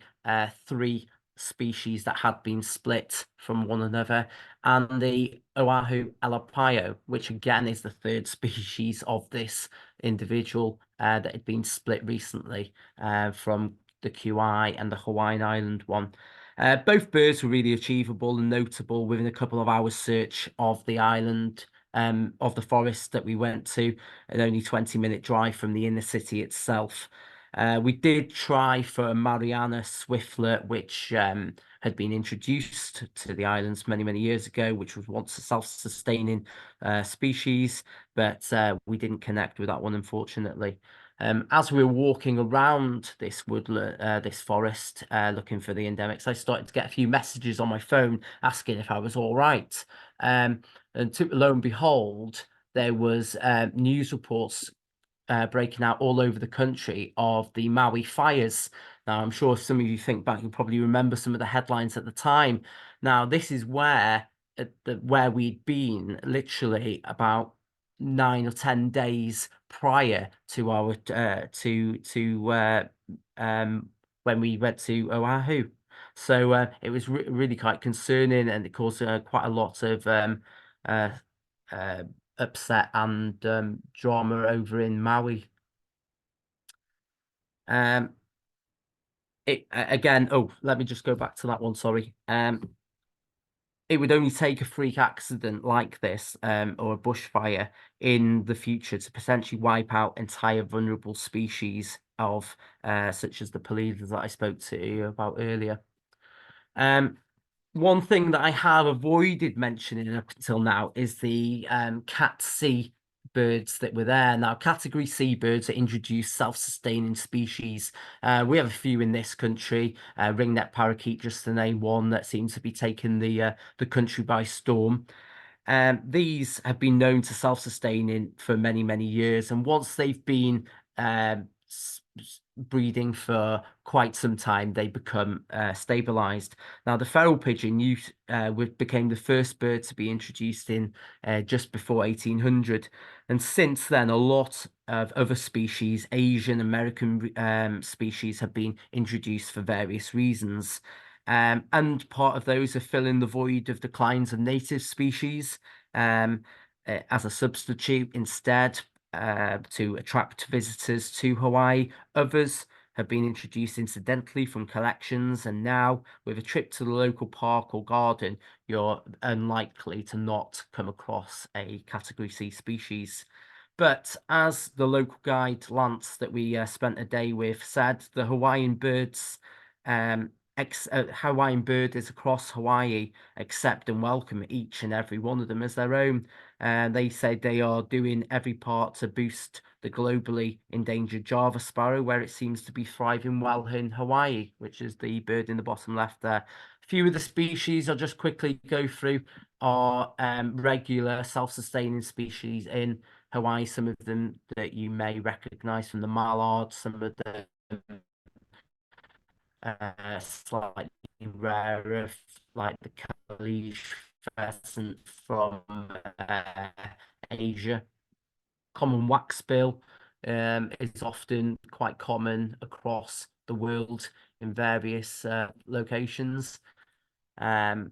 three species that had been split from one another, and the Oahu alapaio, which again is the third species of this individual that had been split recently from the QI and the Hawaiian Island one. Both birds were really achievable and notable within a couple of hours search of the island, of the forest that we went to, an only 20-minute drive from the inner city itself. We did try for a Mariana swiftlet, which had been introduced to the islands many, many years ago, which was once a self-sustaining species, but we didn't connect with that one, unfortunately. As we were walking around this this forest, looking for the endemics, I started to get a few messages on my phone asking if I was all right. And lo and behold, there was news reports breaking out all over the country of the Maui fires. Now, I'm sure if some of you think back, you probably remember some of the headlines at the time. Now, this is where we'd been literally about 9 or 10 days prior to our when we went to Oahu. So it was really quite concerning, and it caused quite a lot of uh, upset and drama over in Maui. again, oh, let me just go back to that one, sorry. It would only take a freak accident like this, or a bushfire in the future to potentially wipe out entire vulnerable species of such as the pallidus that I spoke to you about earlier. One thing that I have avoided mentioning up until now is the cat C birds that were there. Now, category C birds are introduced self-sustaining species. We have a few in this country. Ringneck parakeet, just to name one, that seems to be taking the country by storm. These have been known to self-sustaining for many, many years, and once they've been breeding for quite some time, they become stabilized. Now, the feral pigeon became the first bird to be introduced in just before 1800, and since then, a lot of other species, Asian American species, have been introduced for various reasons. And part of those are filling the void of declines of native species as a substitute instead to attract visitors to Hawaii. Others have been introduced incidentally from collections, and now with a trip to the local park or garden, you're unlikely to not come across a Category C species. But as the local guide Lance that we spent a day with said, the Hawaiian bird is across Hawaii accept and welcome each and every one of them as their own. They say they are doing every part to boost the globally endangered Java sparrow, where it seems to be thriving well in Hawaii, which is the bird in the bottom left there. A few of the species I'll just quickly go through are regular self-sustaining species in Hawaii. Some of them that you may recognize from the mallard, some of the slightly rarer, like the caliche pheasant from Asia. Common waxbill is often quite common across the world in various locations. And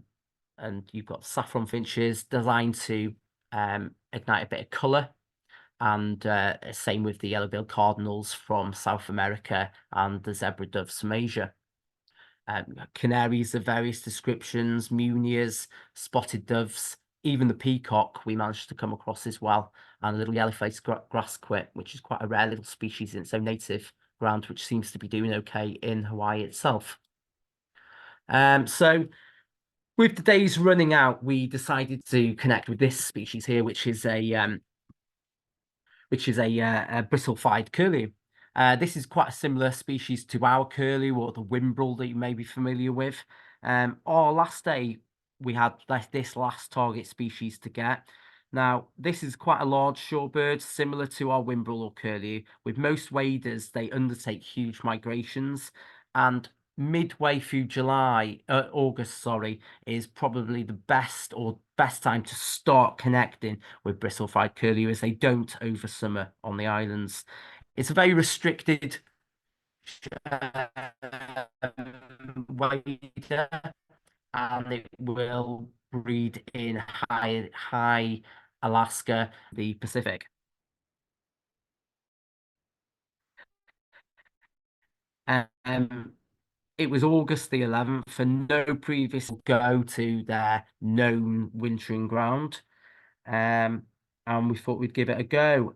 you've got saffron finches designed to ignite a bit of colour. And same with the yellow-billed cardinals from South America and the zebra doves from Asia. Canaries of various descriptions, munias, spotted doves, even the peacock we managed to come across as well, and a little yellow-faced grass quit, which is quite a rare little species in its own native ground, which seems to be doing okay in Hawaii itself. So with the days running out, we decided to connect with this species here, which is a bristle-thighed curlew. This is quite a similar species to our curlew or the whimbrel that you may be familiar with. Our last day, we had this last target species to get. Now, this is quite a large shorebird, similar to our whimbrel or curlew. With most waders, they undertake huge migrations, and midway through August, sorry, is probably the best time to start connecting with bristle-thighed curlew, as they don't over summer on the islands. It's a very restricted wader, and it will breed in high Alaska, the Pacific. It was August the 11th, and no previous go to their known wintering ground. And we thought we'd give it a go.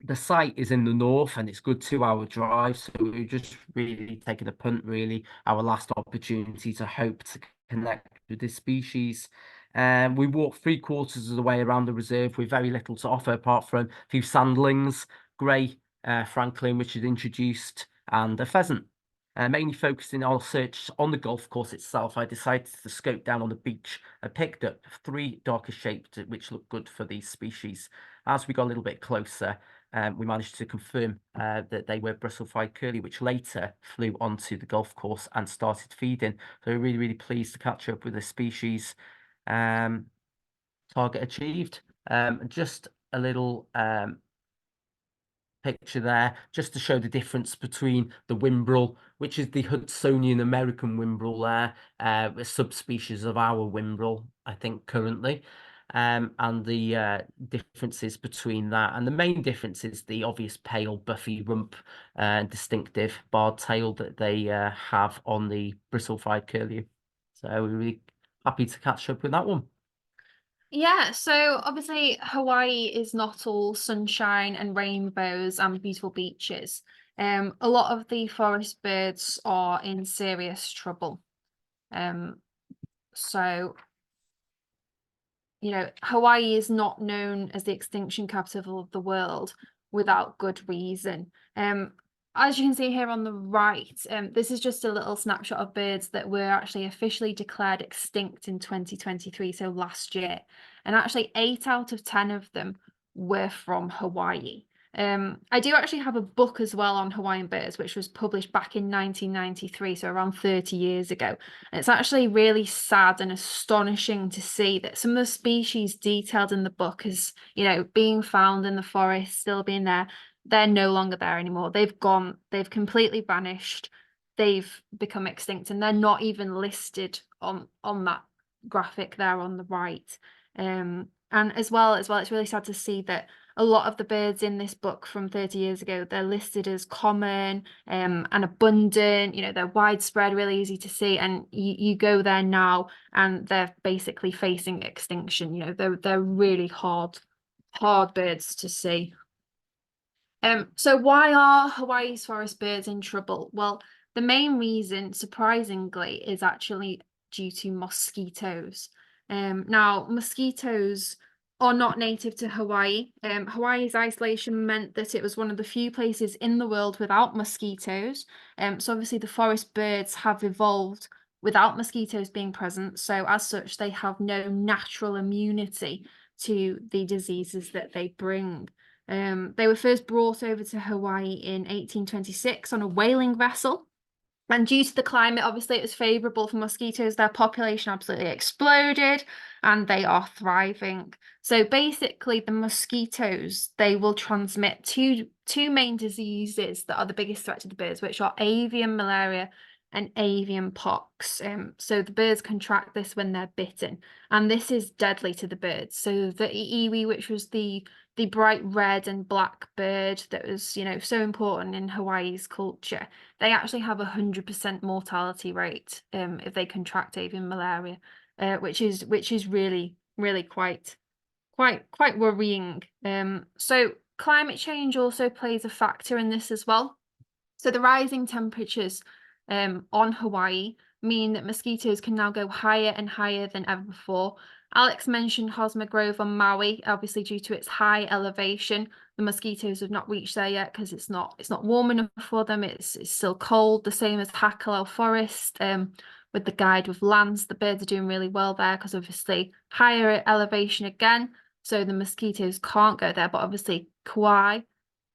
The site is in the north, and it's a good 2-hour drive, so we were just really taking a punt, really, our last opportunity to hope to connect with this species. We walked 3/4 of the way around the reserve with very little to offer apart from a few sandlings, grey francolin, which is introduced, and a pheasant. Mainly focusing on search on the golf course itself, I decided to scope down on the beach. I picked up 3 darker shapes which looked good for these species. As we got a little bit closer, we managed to confirm that they were bristle-thighed curlew, which later flew onto the golf course and started feeding. So we're really, really pleased to catch up with the species. Target achieved. Just a little picture there, just to show the difference between the whimbrel, which is the Hudsonian American whimbrel there, a subspecies of our whimbrel, I think, currently. and the differences between that. And the main difference is the obvious pale, buffy rump and distinctive barred tail that they have on the bristle-fried curlew. So we're really happy to catch up with that one. Yeah, so obviously Hawaii is not all sunshine and rainbows and beautiful beaches. A lot of the forest birds are in serious trouble. So, Hawaii is not known as the extinction capital of the world without good reason. As you can see here on the right, this is just a little snapshot of birds that were actually officially declared extinct in 2023, so last year. And actually 8 out of 10 of them were from Hawaii. I do actually have a book as well on Hawaiian birds, which was published back in 1993, so around 30 years ago. And it's actually really sad and astonishing to see that some of the species detailed in the book as, being found in the forest, still being there, they're no longer there anymore. They've gone, they've completely vanished, they've become extinct, and they're not even listed on that graphic there on the right. And as well, it's really sad to see that a lot of the birds in this book from 30 years ago, they're listed as common and abundant, they're widespread, really easy to see. And you go there now and they're basically facing extinction. They're really hard birds to see. So why are Hawaii's forest birds in trouble? Well, the main reason, surprisingly, is actually due to mosquitoes. Now, mosquitoes are not native to Hawaii. Hawaii's isolation meant that it was one of the few places in the world without mosquitoes. So obviously the forest birds have evolved without mosquitoes being present. So as such, they have no natural immunity to the diseases that they bring. They were first brought over to Hawaii in 1826 on a whaling vessel. And due to the climate, obviously, it was favourable for mosquitoes. Their population absolutely exploded and they are thriving. So basically, the mosquitoes, they will transmit two main diseases that are the biggest threat to the birds, which are avian malaria and avian pox. So the birds contract this when they're bitten, and this is deadly to the birds. So the iwi, which was the bright red and black bird that was, so important in Hawaii's culture, they actually have 100% mortality rate if they contract avian malaria, which is really, really quite worrying. So climate change also plays a factor in this as well. So the rising temperatures on Hawaii mean that mosquitoes can now go higher and higher than ever before. Alex mentioned Hosmer Grove on Maui, obviously due to its high elevation. The mosquitoes have not reached there yet because it's not warm enough for them. It's still cold, the same as Hakalau Forest. With the guide with Lance, the birds are doing really well there because obviously higher elevation again, so the mosquitoes can't go there. But obviously Kauai,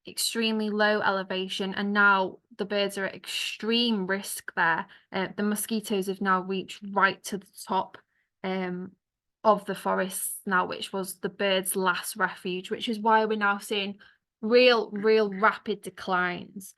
extremely low elevation, and now the birds are at extreme risk there. The mosquitoes have now reached right to the top of the forests now, which was the birds' last refuge, which is why we're now seeing real rapid declines.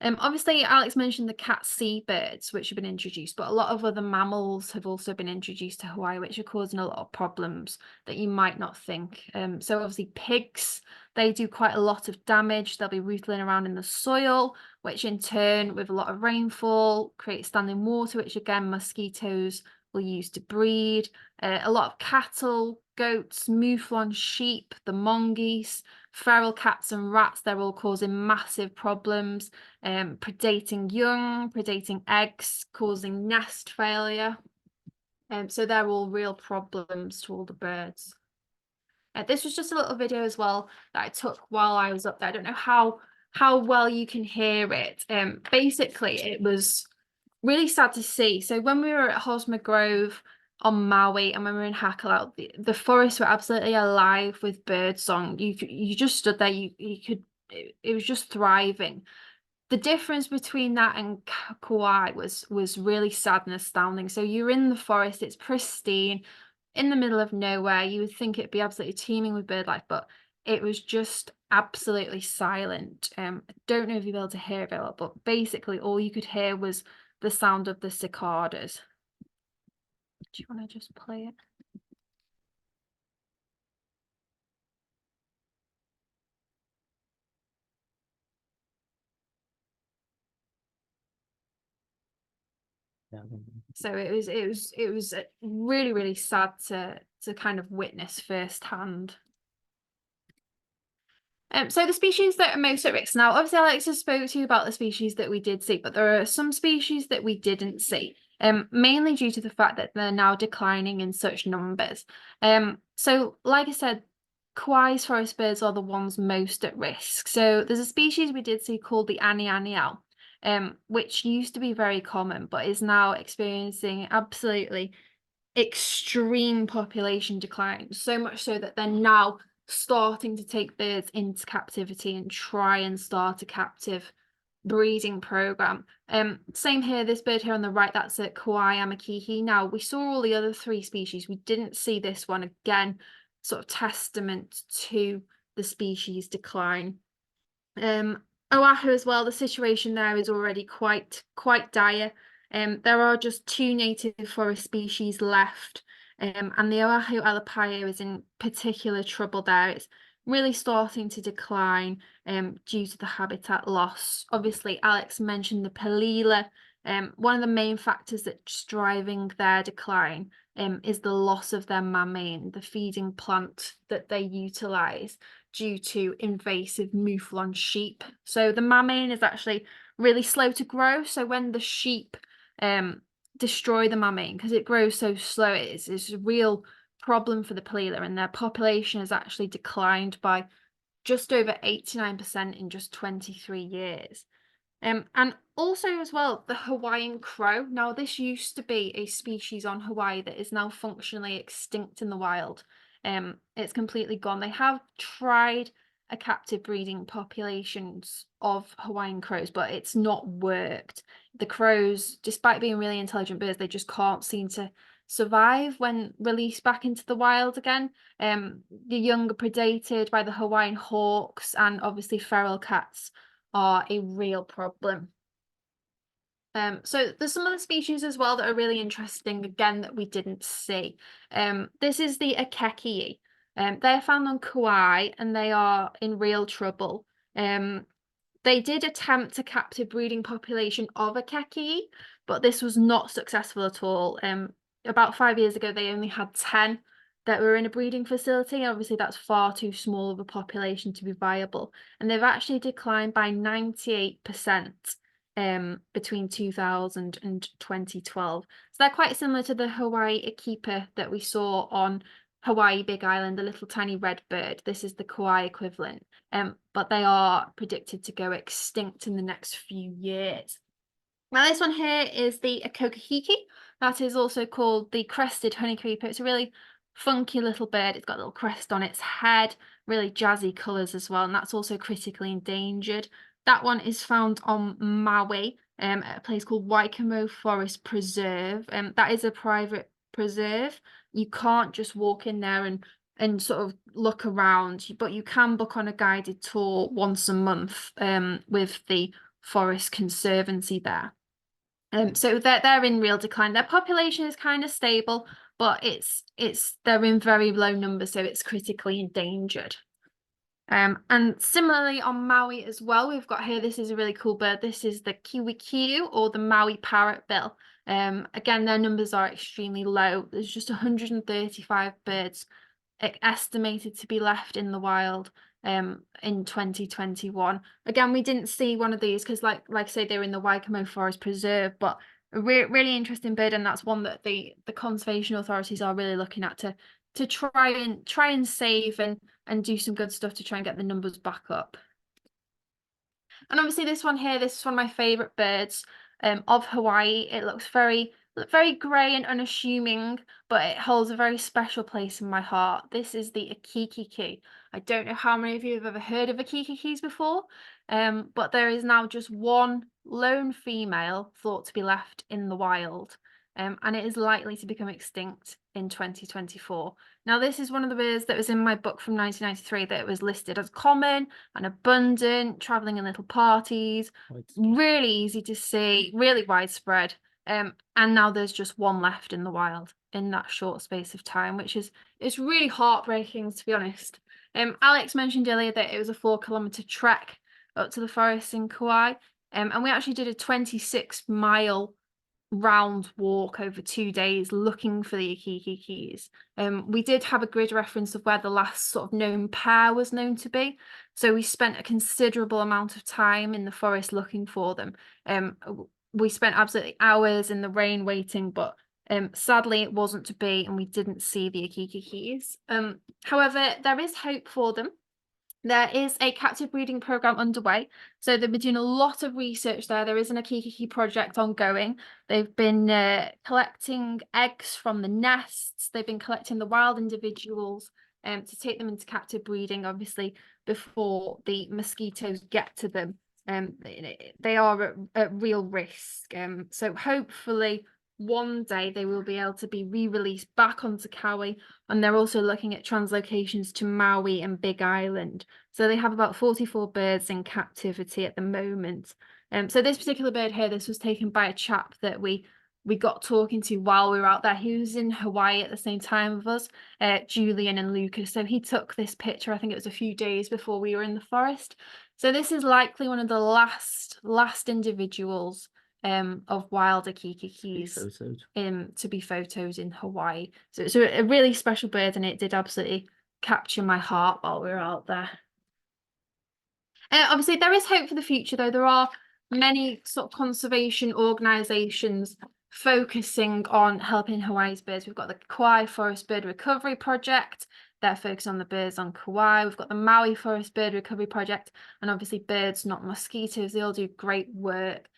Obviously, Alex mentioned the cat seabirds, which have been introduced, but a lot of other mammals have also been introduced to Hawaii, which are causing a lot of problems that you might not think. So obviously pigs, they do quite a lot of damage. They'll be rootling around in the soil, which in turn, with a lot of rainfall, creates standing water, which again, mosquitoes will use to breed. A lot of cattle, goats, mouflon sheep, the mongoose, feral cats and rats, they're all causing massive problems, predating young, predating eggs, causing nest failure. So they're all real problems to all the birds. This was just a little video as well that I took while I was up there. I don't know how well you can hear it. Basically, it was really sad to see. So when we were at Hosmer Grove on Maui and when we were in Hakalau, the forests were absolutely alive with bird song. You just stood there, you could, it was just thriving. The difference between that and Kauai was really sad and astounding. So you're in the forest, it's pristine, in the middle of nowhere. You would think it'd be absolutely teeming with bird life, but it was just absolutely silent. I don't know if you'll be able to hear it, but basically all you could hear was the sound of the cicadas. Do you want to just play it? Yeah. So it was really, really sad to kind of witness firsthand. So the species that are most at risk now, obviously Alex has spoke to you about the species that we did see, but there are some species that we didn't see, mainly due to the fact that they're now declining in such numbers. So like I said, Kauai's forest birds are the ones most at risk. So there's a species we did see called the anianial, which used to be very common, but is now experiencing absolutely extreme population decline, so much so that they're now starting to take birds into captivity and try and start a captive breeding program. Same here, this bird here on the right, that's a Kauai amakihi. Now, we saw all the other three species. We didn't see this one. Again, sort of testament to the species decline. Oahu as well, the situation there is already quite dire. There are just 2 native forest species left, and the Oahu alapaia is in particular trouble there. It's really starting to decline due to the habitat loss. Obviously, Alex mentioned the pelila. One of the main factors that's driving their decline is the loss of their mamine, the feeding plant that they utilize due to invasive mouflon sheep. So the mamine is actually really slow to grow. So when the sheep destroy the mamine, because it grows so slow, it's a real problem for the pelila, and their population has actually declined by just over 89% in just 23 years. And also as well, the Hawaiian crow. Now, this used to be a species on Hawaii that is now functionally extinct in the wild. It's completely gone. They have tried a captive breeding populations of Hawaiian crows, but it's not worked. The crows, despite being really intelligent birds, they just can't seem to survive when released back into the wild again. The young are predated by the Hawaiian hawks, and obviously feral cats are a real problem. So there's some other species as well that are really interesting, again, that we didn't see. This is the akekii. They're found on Kauai and they are in real trouble. They did attempt a captive breeding population of akekii, but this was not successful at all. About 5 years ago, they only had 10 that were in a breeding facility. Obviously, that's far too small of a population to be viable. And they've actually declined by 98% between 2000 and 2012. So they're quite similar to the Hawaii akipa that we saw on Hawaii Big Island, the little tiny red bird. This is the Kauai equivalent. But they are predicted to go extinct in the next few years. Now, this one here is the akokahiki. That is also called the crested honeycreeper. It's a really funky little bird. It's got a little crest on its head, really jazzy colours as well, and that's also critically endangered. That one is found on Maui, at a place called Waikamo Forest Preserve. That is a private preserve. You can't just walk in there and sort of look around, but you can book on a guided tour once a month with the Forest Conservancy there. So they're in real decline. Their population is kind of stable, but they're in very low numbers, so it's critically endangered. And similarly on Maui as well, we've got here, this is a really cool bird. This is the kiwikiu, or the Maui parrotbill. Again, their numbers are extremely low. There's just 135 birds estimated to be left in the wild in 2021. Again, we didn't see one of these because like I say, they're in the Waikamo Forest Preserve, but a really interesting bird, and that's one that the conservation authorities are really looking at to try and save and do some good stuff to try and get the numbers back up. And obviously this one here, this is one of my favorite birds of Hawaii. It looks very grey and unassuming, but it holds a very special place in my heart. This is the akikiki. I don't know how many of you have ever heard of akikikis before, but there is now just one lone female thought to be left in the wild, and it is likely to become extinct in 2024. Now, this is one of the birds that was in my book from 1993 that was listed as common and abundant, traveling in little parties, really easy to see, really widespread. And now there's just one left in the wild in that short space of time, which it's really heartbreaking, to be honest. Alex mentioned earlier that it was a 4-kilometer trek up to the forest in Kauai, and we actually did a 26-mile round walk over 2 days looking for the Akiki keys. We did have a grid reference of where the last sort of known pair was known to be. So we spent a considerable amount of time in the forest looking for them. We spent absolutely hours in the rain waiting, but sadly it wasn't to be, and we didn't see the Akiki keys. However, there is hope for them. There is a captive breeding program underway. So they've been doing a lot of research there. There is an Akiki project ongoing. They've been collecting eggs from the nests. They've been collecting the wild individuals to take them into captive breeding, obviously, before the mosquitoes get to them. They are at real risk. So hopefully one day they will be able to be re-released back onto Kauai, and they're also looking at translocations to Maui and Big Island. So they have about 44 birds in captivity at the moment. So this particular bird here, this was taken by a chap that we got talking to while we were out there. He was in Hawaii at the same time of us, Julian and Lucas. So he took this picture, I think it was a few days before we were in the forest. So this is likely one of the last individuals of wild Akiki keys to be photoed in Hawaii. So it's a really special bird, and it did absolutely capture my heart while we were out there. Obviously, there is hope for the future, though. There are many sort of conservation organisations focusing on helping Hawaii's birds. We've got the Kauai Forest Bird Recovery Project. They're focused on the birds on Kauai. We've got the Maui Forest Bird Recovery Project, and obviously birds, not mosquitoes. They all do great work.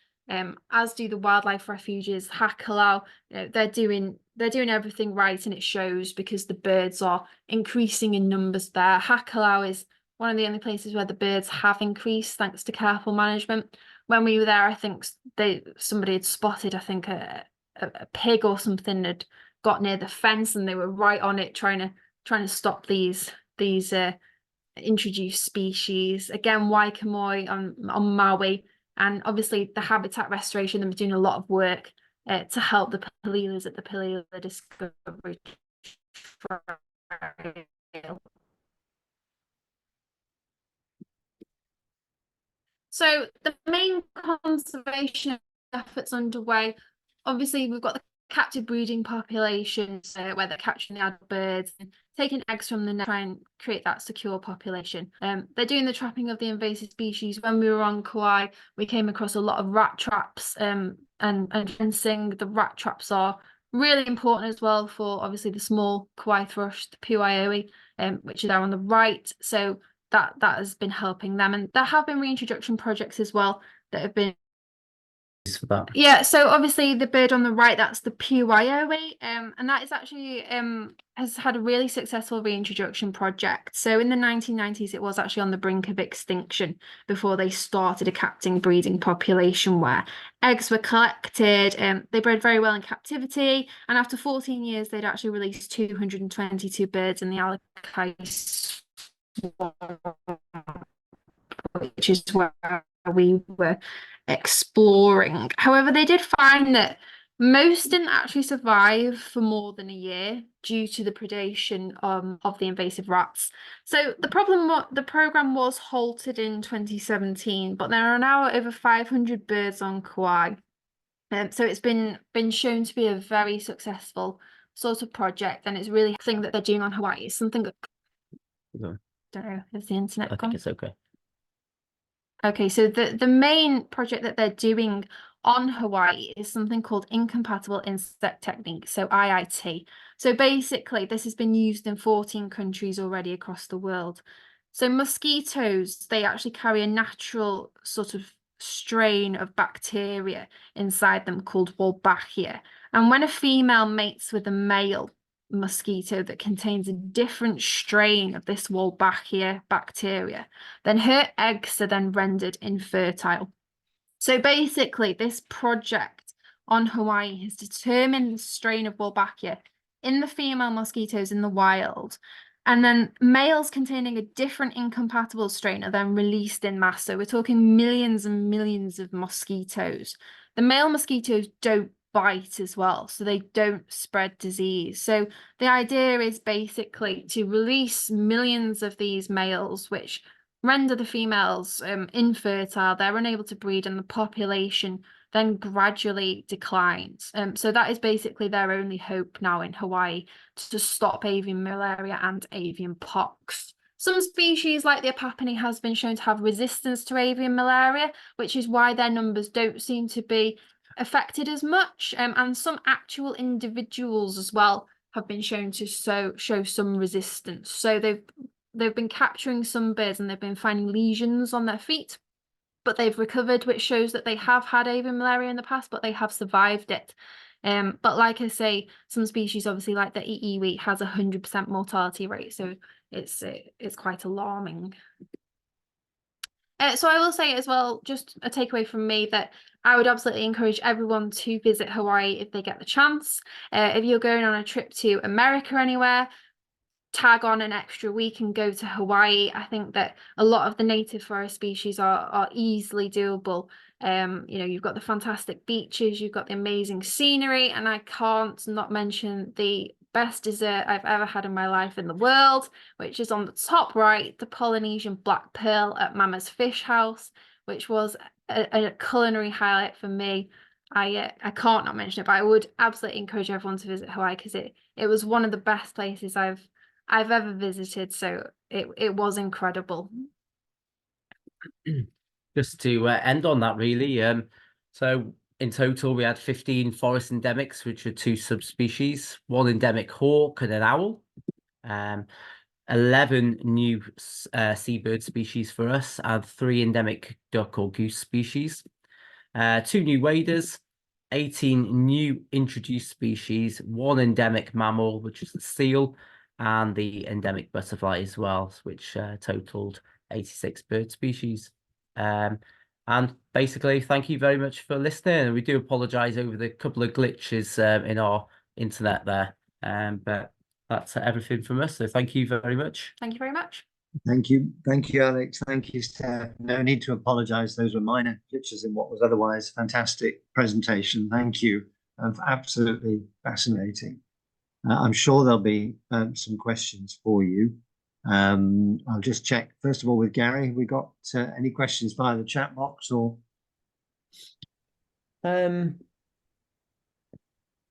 As do the wildlife refuges, Hakalau. They're doing everything right, and it shows because the birds are increasing in numbers there. Hakalau is one of the only places where the birds have increased thanks to careful management. When we were there, I think somebody had spotted, I think a pig or something had got near the fence, and they were right on it trying to stop these introduced species. Again, Waikamoe on Maui, and obviously the habitat restoration. They're doing a lot of work to help the Palilas at the Palila Discovery Trail. So the main conservation efforts underway, obviously we've got the captive breeding populations where they're capturing the adult birds and taking eggs from the nest to try and create that secure population. They're doing the trapping of the invasive species. When we were on Kauai, we came across a lot of rat traps and fencing. The rat traps are really important as well for obviously the small Kauai thrush, the puaioe, which is there on the right. So that has been helping them, and there have been reintroduction projects as well that have been for that. Yeah, so obviously the bird on the right, that's the puaioe, and that is actually has had a really successful reintroduction project. So in the 1990s, it was actually on the brink of extinction before they started a captive breeding population where eggs were collected. They bred very well in captivity, and after 14 years, they'd actually released 222 birds in the Alakai which is where we were exploring. However, they did find that most didn't actually survive for more than a year due to the predation of the invasive rats. So the program was halted in 2017, but there are now over 500 birds on Kauai. So it's been shown to be a very successful sort of project, and it's really a thing that they're doing on Hawaii. It's something that No, don't know, is the internet I gone? think it's okay. Okay, so the main project that they're doing on Hawaii is something called incompatible insect technique, so IIT. So basically, this has been used in 14 countries already across the world. So mosquitoes, they actually carry a natural sort of strain of bacteria inside them called Wolbachia. And when a female mates with a male mosquito that contains a different strain of this Wolbachia bacteria, then her eggs are then rendered infertile. So basically, this project on Hawaii has determined the strain of Wolbachia in the female mosquitoes in the wild, and then males containing a different incompatible strain are then released in mass. So we're talking millions and millions of mosquitoes. The male mosquitoes don't bite as well, so they don't spread disease. So the idea is basically to release millions of these males, which render the females infertile. They're unable to breed, and the population then gradually declined. So that is basically their only hope now in Hawaii, to stop avian malaria and avian pox. Some species like the apapani has been shown to have resistance to avian malaria, which is why their numbers don't seem to be affected as much. And some actual individuals as well have been shown to show some resistance. So they've been capturing some birds and they've been finding lesions on their feet, but they've recovered, which shows that they have had avian malaria in the past, but they have survived it. But like I say, some species, obviously, like the iiwi, has 100% mortality rate, so it's quite alarming. So I will say as well, just a takeaway from me, that I would absolutely encourage everyone to visit Hawaii if they get the chance. If you're going on a trip to America anywhere, tag on an extra week and go to Hawaii. I think that a lot of the native forest species are easily doable. You know, you've got the fantastic beaches, you've got the amazing scenery, and I can't not mention the best dessert I've ever had in my life in the world, which is on the top right, the Polynesian black pearl at Mama's Fish House, which was a culinary highlight for me. I can't not mention it, but I would absolutely encourage everyone to visit Hawaii, because it was one of the best places I've ever visited, so it was incredible. Just to end on that, really. So in total, we had 15 forest endemics, which are 2 subspecies, 1 endemic hawk and an owl. 11 new seabird species for us, and 3 endemic duck or goose species. 2 new waders, 18 new introduced species, 1 endemic mammal, which is the seal, and the endemic butterfly as well, which totaled 86 bird species. And basically, thank you very much for listening. We do apologize over the couple of glitches in our internet there, but that's everything from us. So thank you very much. Thank you very much. Thank you, Alex. Thank you, Steph. No need to apologise. Those were minor glitches in what was otherwise a fantastic presentation. Thank you. Absolutely fascinating. I'm sure there'll be some questions for you. I'll just check first of all with Gary. Have we got any questions via the chat box or?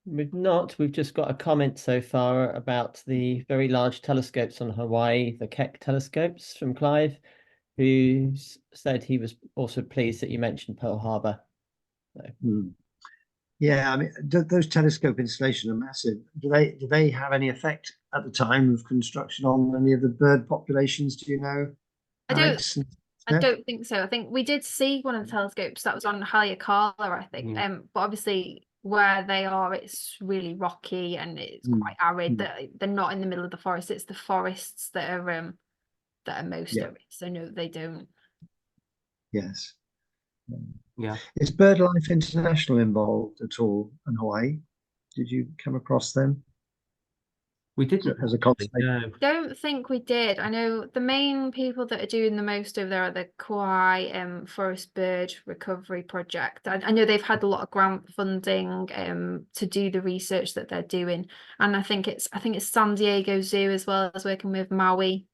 We've not. We've just got a comment so far about the very large telescopes on Hawaii, the Keck telescopes, from Clive, who said he was also pleased that you mentioned Pearl Harbor. So. Yeah, I mean, those telescope installations are massive. Do they have any effect at the time of construction on any of the bird populations? Do you know? I don't think so. I think we did see one of the telescopes that was on Haleakala, I think. But obviously where they are, it's really rocky and it's quite arid. They're not in the middle of the forest. It's the forests that are most at risk. So no, they don't. Yes. Yeah. Is BirdLife International involved at all in Hawaii? Did you come across them? We didn't. As a conservation. Don't think we did. I know the main people that are doing the most over there are the Kauai Forest Bird Recovery Project. I know they've had a lot of grant funding to do the research that they're doing, and I think it's San Diego Zoo as well as working with Maui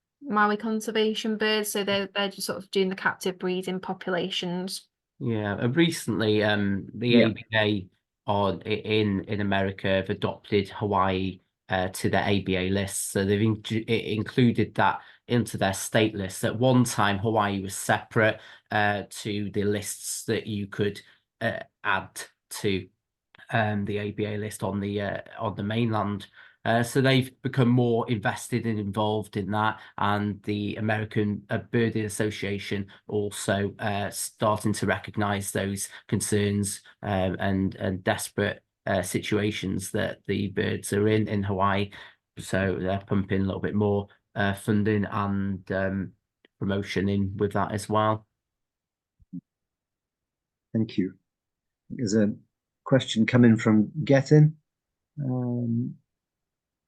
conservation birds. So they're just sort of doing the captive breeding populations. Yeah, and recently the ABA in America have adopted Hawaii to their ABA list, so they've included that into their state list. At one time, Hawaii was separate to the lists that you could add to the ABA list on the mainland. So they've become more invested and involved in that, and the American Birding Association also starting to recognise those concerns and desperate situations that the birds are in Hawaii. So they're pumping a little bit more funding and promotion in with that as well. Thank you. There's a question coming from Gettin.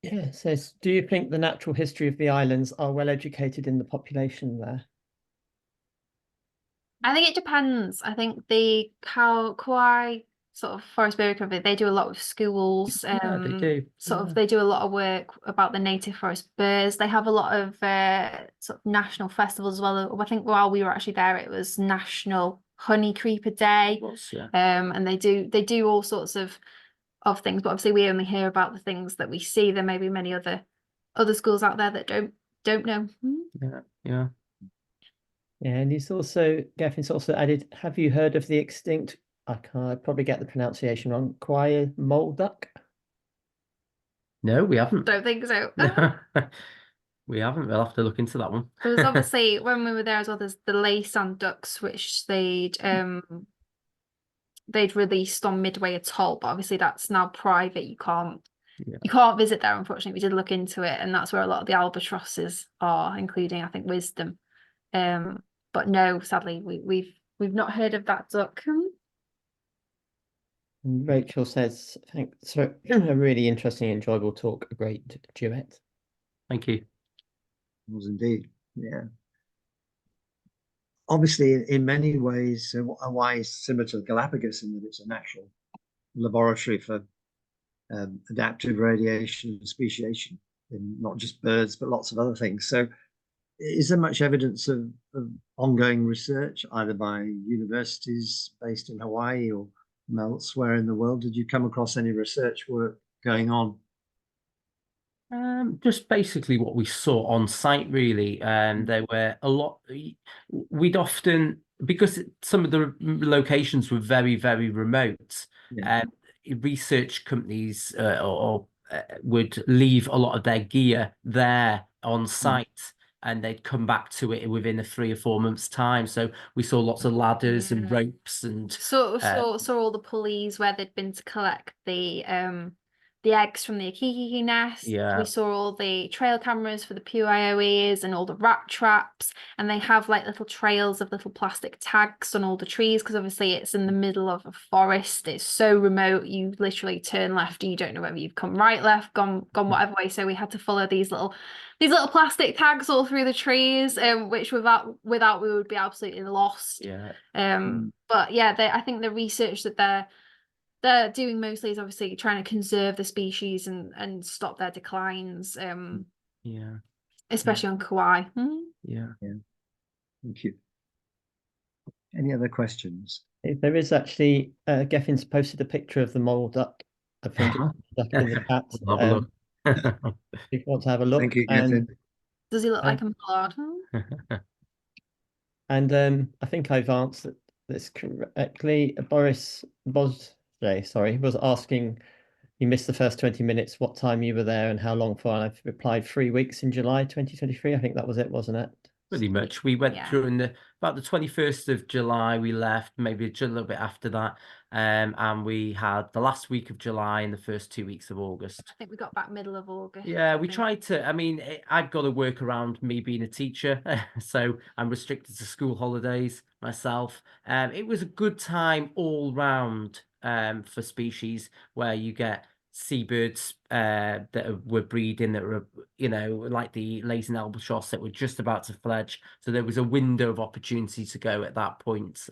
Yeah, it says, do you think the natural history of the islands are well educated in the population there? I think it depends. I think the Kauai sort of forest bird recovery, they do a lot with schools. Yeah, they do. They do a lot of work about the native forest birds. They have a lot of sort of national festivals as well. I think while we were actually there, it was National honey creeper day. Yeah. And they do all sorts of things, but obviously we only hear about the things that we see. There may be many other schools out there that don't know. Yeah. Yeah. Yeah, and Gavin's also added, have you heard of the extinct, I probably get the pronunciation wrong, choir mole duck? No, we haven't. Don't think so. We haven't. We'll have to look into that one. There was obviously, when we were there as well, there's the Laysan ducks, which they'd released on Midway Atoll, but obviously that's now private. You can't visit there, unfortunately. We did look into it, and that's where a lot of the albatrosses are, including, I think, Wisdom. But no, sadly, we've not heard of that duck. And Rachel says, thanks for a really interesting, enjoyable talk, a great duet. Thank you. It was indeed, yeah. Obviously, in many ways, Hawaii is similar to the Galapagos in that it's a natural laboratory for adaptive radiation and speciation in not just birds, but lots of other things. So is there much evidence of ongoing research, either by universities based in Hawaii or from elsewhere in the world? Did you come across any research work going on? Just basically what we saw on site, really. There were a lot. We'd often, because some of the locations were very, very remote, research companies would leave a lot of their gear there on site, and they'd come back to it within a 3 or 4 months' time. So we saw lots of ladders and ropes and saw all the pulleys where they'd been to collect the eggs from the akiki nest. Yeah. We saw all the trail cameras for the PYOEs and all the rat traps, and they have like little trails of little plastic tags on all the trees, because obviously it's in the middle of a forest. It's so remote, you literally turn left and you don't know whether you've come right, left, gone whatever way. So we had to follow these little plastic tags all through the trees, which without we would be absolutely lost. But yeah, I think the research that they're doing mostly is obviously trying to conserve the species and stop their declines. Especially on Kauai. Yeah. Thank you. Any other questions? There is actually, Geffin's posted a picture of the mole duck. I think duck in the chat. Have a look. If you want to have a look. Thank you, Geffen. Does he look like a mallard? And I think I've answered this correctly. Boris was asking, you missed the first 20 minutes, what time you were there and how long for, and I've replied 3 weeks in July 2023. I think that was it, wasn't it? Pretty much. We went during about the 21st of July, we left, maybe a little bit after that. And we had the last week of July and the first 2 weeks of August. I think we got back middle of August. Yeah, we tried to, I mean, I've got to work around me being a teacher, so I'm restricted to school holidays myself. It was a good time all round for species where you get seabirds that were breeding, that were, like the Laysan Albatross that were just about to fledge. So there was a window of opportunity to go at that point.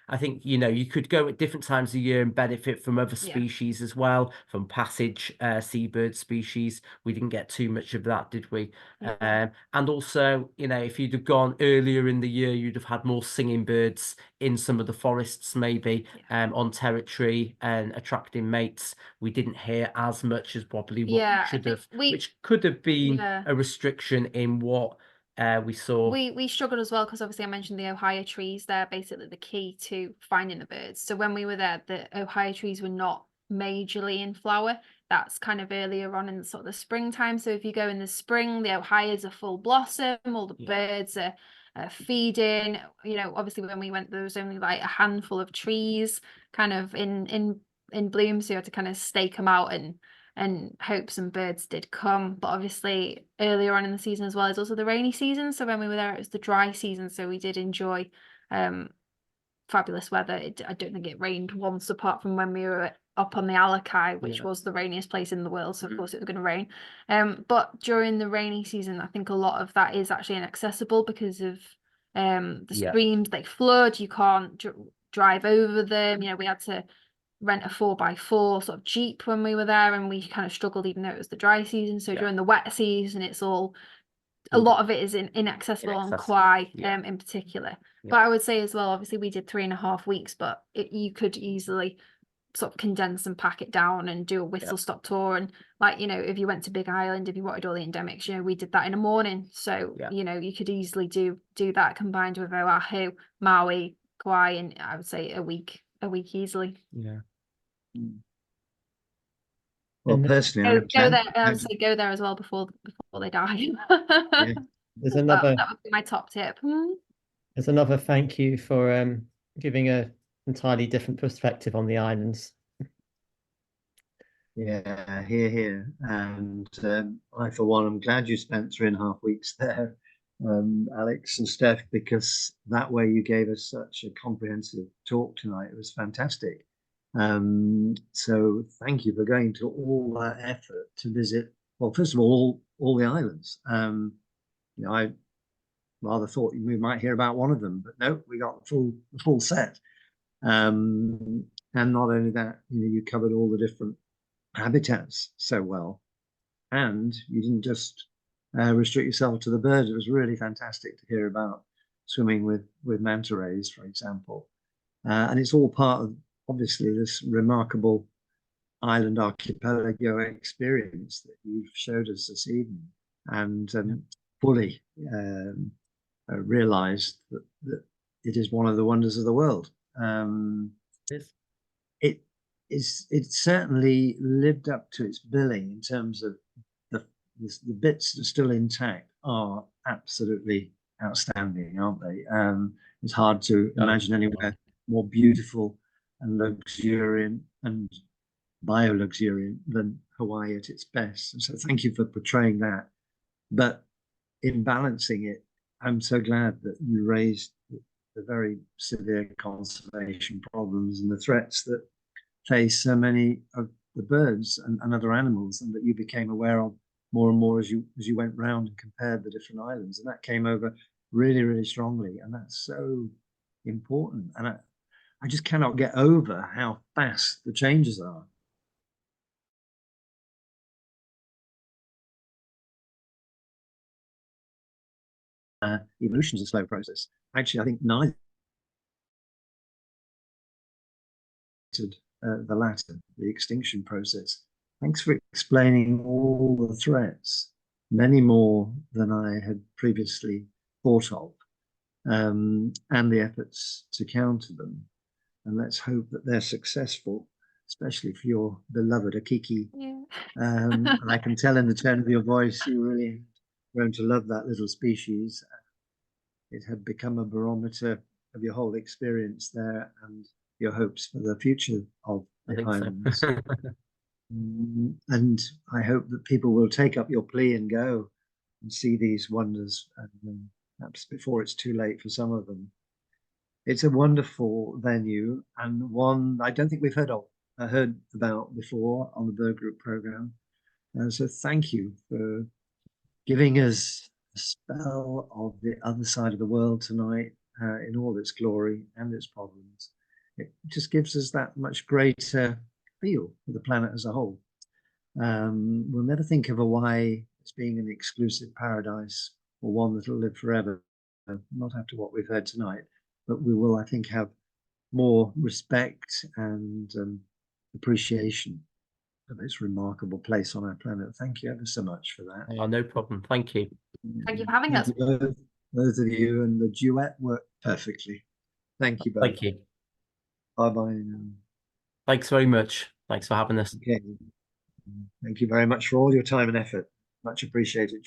I think, you could go at different times of year and benefit from other species as well, from passage seabird species. We didn't get too much of that, did we? And also, if you'd have gone earlier in the year, you'd have had more singing birds in some of the forests, maybe on territory and attracting mates. We didn't hear as much as probably what we should have, which could have been a restriction in what we saw. We struggled as well, because obviously I mentioned the ohia trees. They're basically the key to finding the birds. So when we were there, the ohia trees were not majorly in flower. That's kind of earlier on in sort of the springtime. So if you go in the spring, the ohias are full blossom, all the birds are feeding. Obviously when we went, there was only like a handful of trees kind of in bloom, so you had to kind of stake them out and hope some birds did come. But obviously earlier on in the season as well is also the rainy season. So when we were there, it was the dry season. So we did enjoy fabulous weather. I don't think it rained once, apart from when we were up on the Alakai, which was the rainiest place in the world. So of course it was going to rain. But during the rainy season, I think a lot of that is actually inaccessible because of the streams. They flood. You can't drive over them. We had to rent a 4x4 sort of Jeep when we were there, and we kind of struggled even though it was the dry season. So during the wet season, it's all a lot of it is inaccessible on Kauai, yeah. in particular. Yeah. But I would say as well, obviously we did 3.5 weeks, but you could easily sort of condense and pack it down and do a whistle stop tour. And like, you know, if you went to Big Island, if you wanted all the endemics, you know, we did that in a morning. So, you know, you could easily do that combined with Oahu, Maui, Kauai, and I would say a week easily. Yeah. Well, And personally, Go there. I would say go there as well before they die. Yeah. there's another that would be my top tip. there's another thank you for giving a entirely different perspective on the islands. Yeah, here. And I, for one, am glad you spent 3.5 weeks there, Alex and Steph, because that way you gave us such a comprehensive talk tonight. It was fantastic. So thank you for going to all that effort to visit. Well, first of all the islands. You know, I rather thought we might hear about one of them, but no, we got the full set. And not only that, you know, you covered all the different habitats so well, and you didn't just restrict yourself to the birds. It was really fantastic to hear about swimming with manta rays, for example, and it's all part of obviously this remarkable island archipelago experience that you've showed us this evening, and fully realized that it is one of the wonders of the world. It certainly lived up to its billing in terms of the bits that are still intact are absolutely outstanding, aren't they? It's hard to imagine anywhere more beautiful and luxuriant and bio-luxuriant than Hawaii at its best. And so thank you for portraying that. But in balancing it, I'm so glad that you raised the very severe conservation problems and the threats that face so many of the birds and other animals, and that you became aware of more and more as you went round and compared the different islands, and that came over really, really strongly, and that's so important. And I just cannot get over how fast the changes are. Evolution is a slow process. Actually, I think neither the latter, the extinction process. Thanks for explaining all the threats, many more than I had previously thought of, and the efforts to counter them. And let's hope that they're successful, especially for your beloved Akiki. Yeah. And I can tell in the tone of your voice, you really grown to love that little species. It had become a barometer of your whole experience there and your hopes for the future of the islands. So. And I hope that people will take up your plea and go and see these wonders, and perhaps before it's too late for some of them. It's a wonderful venue, and one I don't think we've heard about before on the Bird Group program. So thank you for giving us a spell of the other side of the world tonight, in all its glory and its problems. It just gives us that much greater feel for the planet as a whole. We'll never think of Hawaii as being an exclusive paradise or one that will live forever, not after what we've heard tonight, but we will, I think, have more respect and appreciation of its remarkable place on our planet. Thank you ever so much for that. Oh, no problem. Thank you. Thank you for having us. Both of you, and the duet worked perfectly. Thank you both. Thank you. Bye-bye now. Thanks very much. Thanks for having us. Okay. Thank you very much for all your time and effort. Much appreciated.